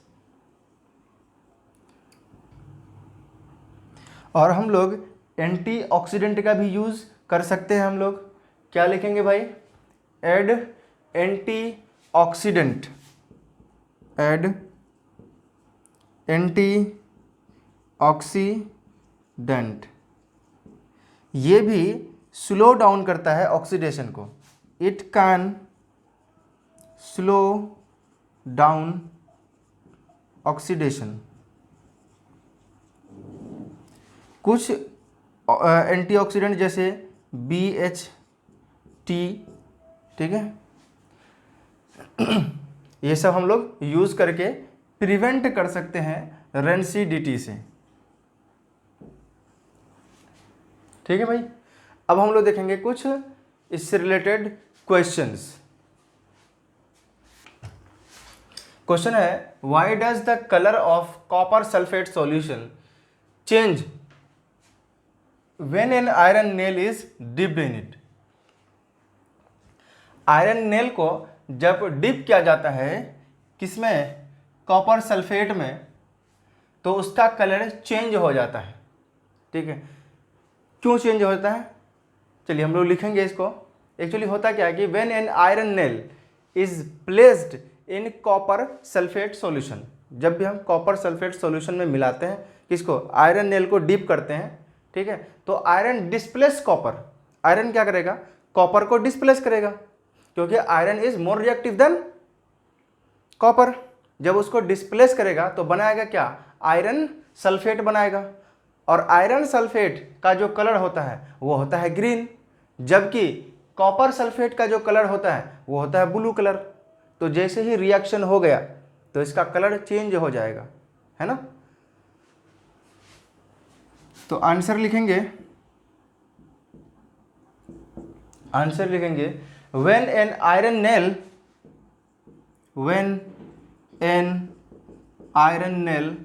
और हम लोग एंटीऑक्सीडेंट का भी यूज़ कर सकते हैं। हम लोग क्या लिखेंगे भाई? एड एंटीऑक्सीडेंट, ये भी स्लो डाउन करता है ऑक्सीडेशन को। It can slow down oxidation. कुछ एंटीऑक्सीडेंट जैसे BHT, ठीक है, ये सब हम लोग यूज़ करके प्रिवेंट कर सकते हैं रेंसिडिटी से। ठीक है भाई। अब हम लोग देखेंगे कुछ इससे रिलेटेड क्वेश्चंस। क्वेश्चन है, why does the colour of copper sulphate solution change when an iron nail is dipped in it. Iron nail को जब डिप किया जाता है किसमें? कॉपर सल्फेट में, तो उसका कलर चेंज हो जाता है। ठीक है, क्यों चेंज होता है? चलिए हम लोग लिखेंगे इसको। एक्चुअली होता क्या है कि when an iron nail is placed in copper sulphate solution, जब भी हम कॉपर सल्फेट सॉल्यूशन में मिलाते हैं किसको? आयरन नेल को डीप करते हैं, ठीक है, तो आयरन डिस्प्लेस कॉपर। आयरन क्या करेगा? कॉपर को डिस्प्लेस करेगा, क्योंकि iron is more reactive than copper. जब उसको डिस्प्लेस करेगा तो बनाएगा क्या? आयरन सल्फेट बनाएगा। और आयरन सल्फेट का जो कलर होता है वो होता है ग्रीन, जबकि कॉपर सल्फेट का जो कलर होता है वो होता है ब्लू कलर। तो जैसे ही रिएक्शन हो गया तो इसका कलर चेंज हो जाएगा, है ना। तो आंसर लिखेंगे when an iron nail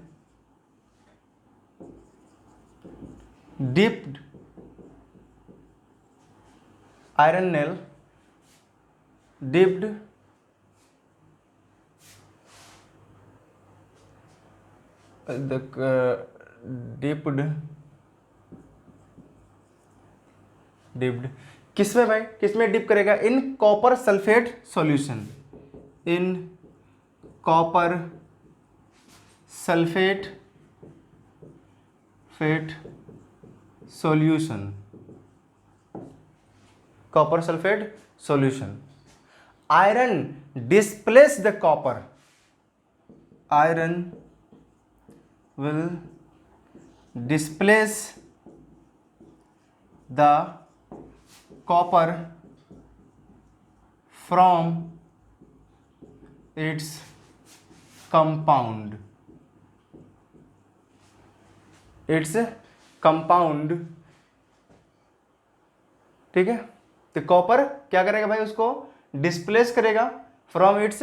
dipped किसमें भाई? किसमें डिप करेगा? In copper sulphate solution, in copper sulphate solution, copper sulphate solution. Iron displace the copper, iron will displace the copper from its compound, its compound, ठीक है। तो copper क्या करेगा भाई, उसको डिस्प्लेस करेगा from its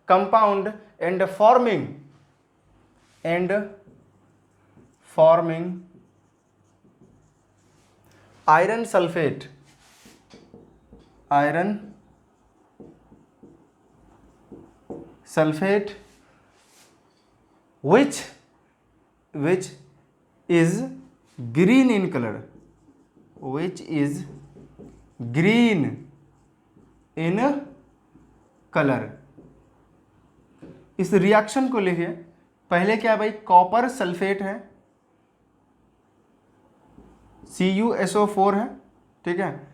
compound and forming iron sulphate, which is green in color, which is green in color। इस reaction को लिखिए, पहले क्या है भाई, कॉपर सल्फेट है, CuSO4 है, ठीक है।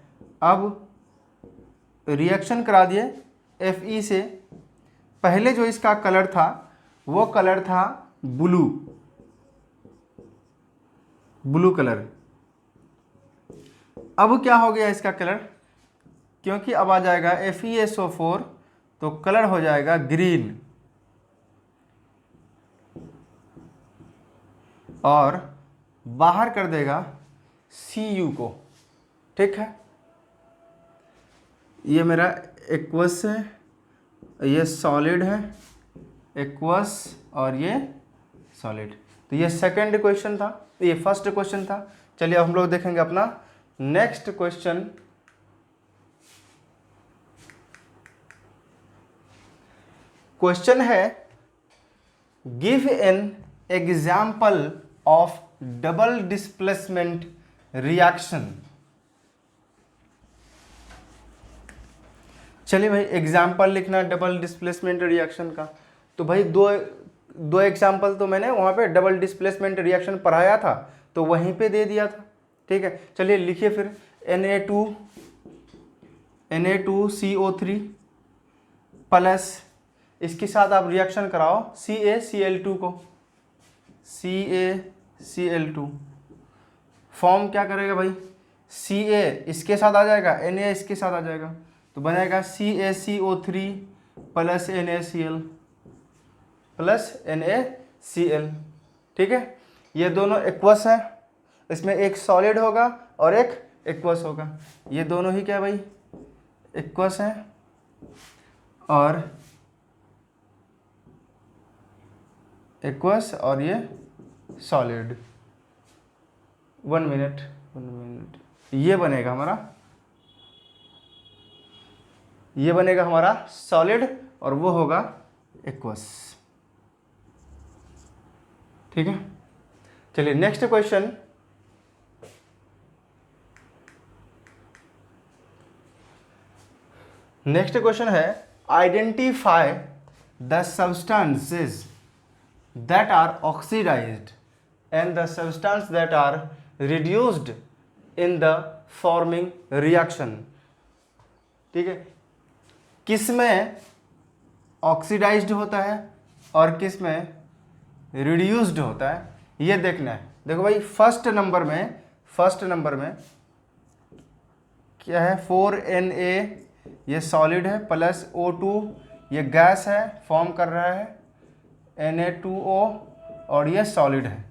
अब रिएक्शन करा दिए Fe से, पहले जो इसका कलर था वो कलर था ब्लू कलर। अब क्या हो गया इसका कलर, क्योंकि अब आ जाएगा FeSO4 तो कलर हो जाएगा ग्रीन, और बाहर कर देगा Cu को, ठीक है। ये मेरा एक्वस है, ये सॉलिड है, एक्वस और ये सॉलिड। तो ये सेकंड क्वेश्चन था, ये फर्स्ट क्वेश्चन था। चलिए अब हम लोग देखेंगे अपना नेक्स्ट क्वेश्चन। क्वेश्चन है, give an example of double displacement reaction. चलिए भाई, एग्जाम्पल लिखना डबल डिस्प्लेसमेंट रिएक्शन का। तो भाई दो एग्जाम्पल तो मैंने वहाँ पे डबल डिस्प्लेसमेंट रिएक्शन पढ़ाया था तो वहीं पे दे दिया था, ठीक है। चलिए लिखिए फिर, Na2CO3 प्लस इसके साथ आप रिएक्शन कराओ CaCl2 को, CaCl2 फॉर्म क्या करेगा भाई, Ca इसके साथ आ जाएगा, Na इसके साथ आ जाएगा, तो बनेगा CaCO3 प्लस NaCl, ठीक है। ये दोनों एक्वस है, इसमें एक सॉलिड होगा और एक एक्वस होगा। ये दोनों ही क्या भाई, एक्वस है और ये सॉलिड। 1 मिनट, ये बनेगा हमारा सॉलिड और वो होगा एक्वस, ठीक है। चलिए नेक्स्ट क्वेश्चन, है identify the substances that are oxidised and the substance that are reduced in the forming reaction, ठीक है। किस में ऑक्सीडाइज्ड होता है और किस में रिड्यूस्ड होता है, ये देखना है। देखो भाई, फर्स्ट नंबर में क्या है, 4Na ये सॉलिड है प्लस O2 ये गैस है, फॉर्म कर रहा है Na2O और ये सॉलिड है।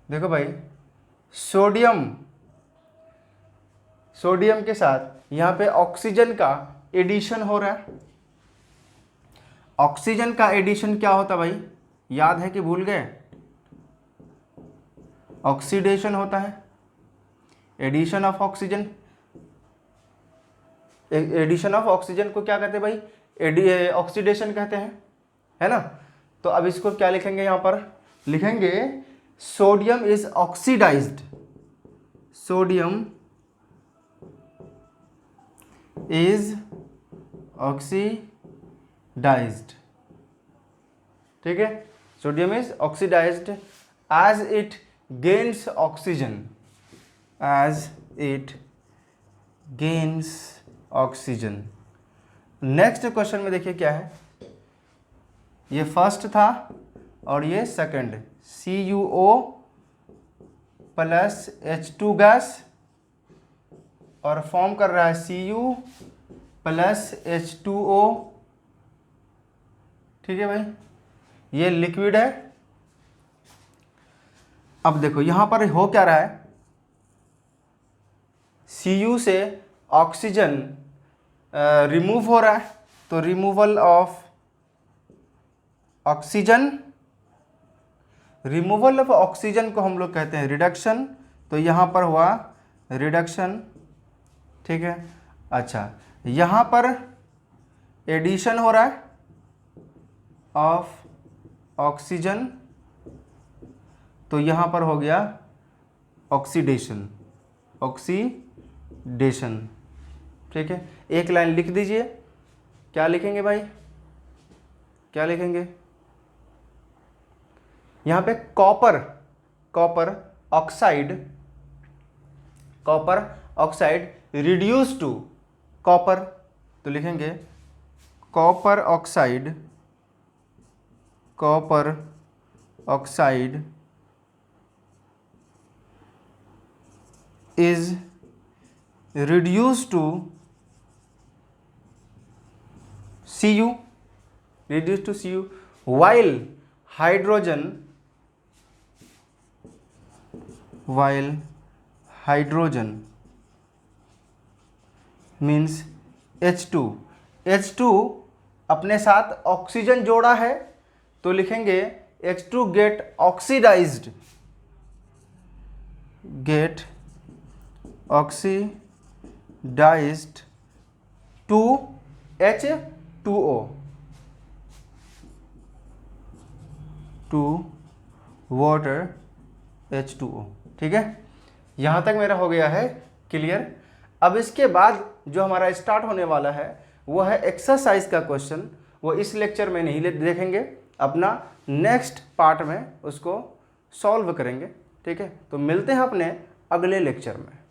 देखो भाई, सोडियम के साथ यहाँ पे ऑक्सीजन का एडिशन हो रहा है। ऑक्सीजन का एडिशन क्या होता भाई, याद है कि भूल गए, ऑक्सीडेशन होता है। एडिशन ऑफ ऑक्सीजन को क्या कहते हैं भाई, ऑक्सीडेशन कहते हैं, है ना। तो अब इसको क्या लिखेंगे, यहाँ पर लिखेंगे sodium is oxidised, sodium is oxidised, ठीक है। Sodium is oxidised as it gains oxygen, next question में देखिए क्या है, ये फर्स्ट था और ये second, CuO plus H2 gas और फॉर्म कर रहा है Cu प्लस H2O, ठीक है भाई, ये लिक्विड है। अब देखो यहां पर हो क्या रहा है, Cu से ऑक्सीजन रिमूव हो रहा है, तो removal of oxygen, removal of oxygen को हम लोग कहते हैं रिडक्शन, तो यहाँ पर हुआ रिडक्शन, ठीक है। अच्छा, यहाँ पर एडिशन हो रहा है ऑफ ऑक्सीजन, तो यहाँ पर हो गया ऑक्सीडेशन, ऑक्सीडेशन, ठीक है। एक लाइन लिख दीजिए, क्या लिखेंगे भाई, क्या लिखेंगे, यहाँ पे copper, copper oxide, copper oxide reduce to copper, तो लिखेंगे copper oxide, copper oxide is reduce to Cu, reduce to Cu, while hydrogen means H2, H2 अपने साथ ऑक्सीजन जोड़ा है, तो लिखेंगे H2 get oxidized, get oxidized to H2O, to water H2O, ठीक है। यहाँ तक मेरा हो गया है क्लियर। अब इसके बाद जो हमारा स्टार्ट होने वाला है वो है एक्सरसाइज का क्वेश्चन, वो इस लेक्चर में नहीं देखेंगे, अपना नेक्स्ट पार्ट में उसको सॉल्व करेंगे, ठीक है। तो मिलते हैं अपने अगले लेक्चर में।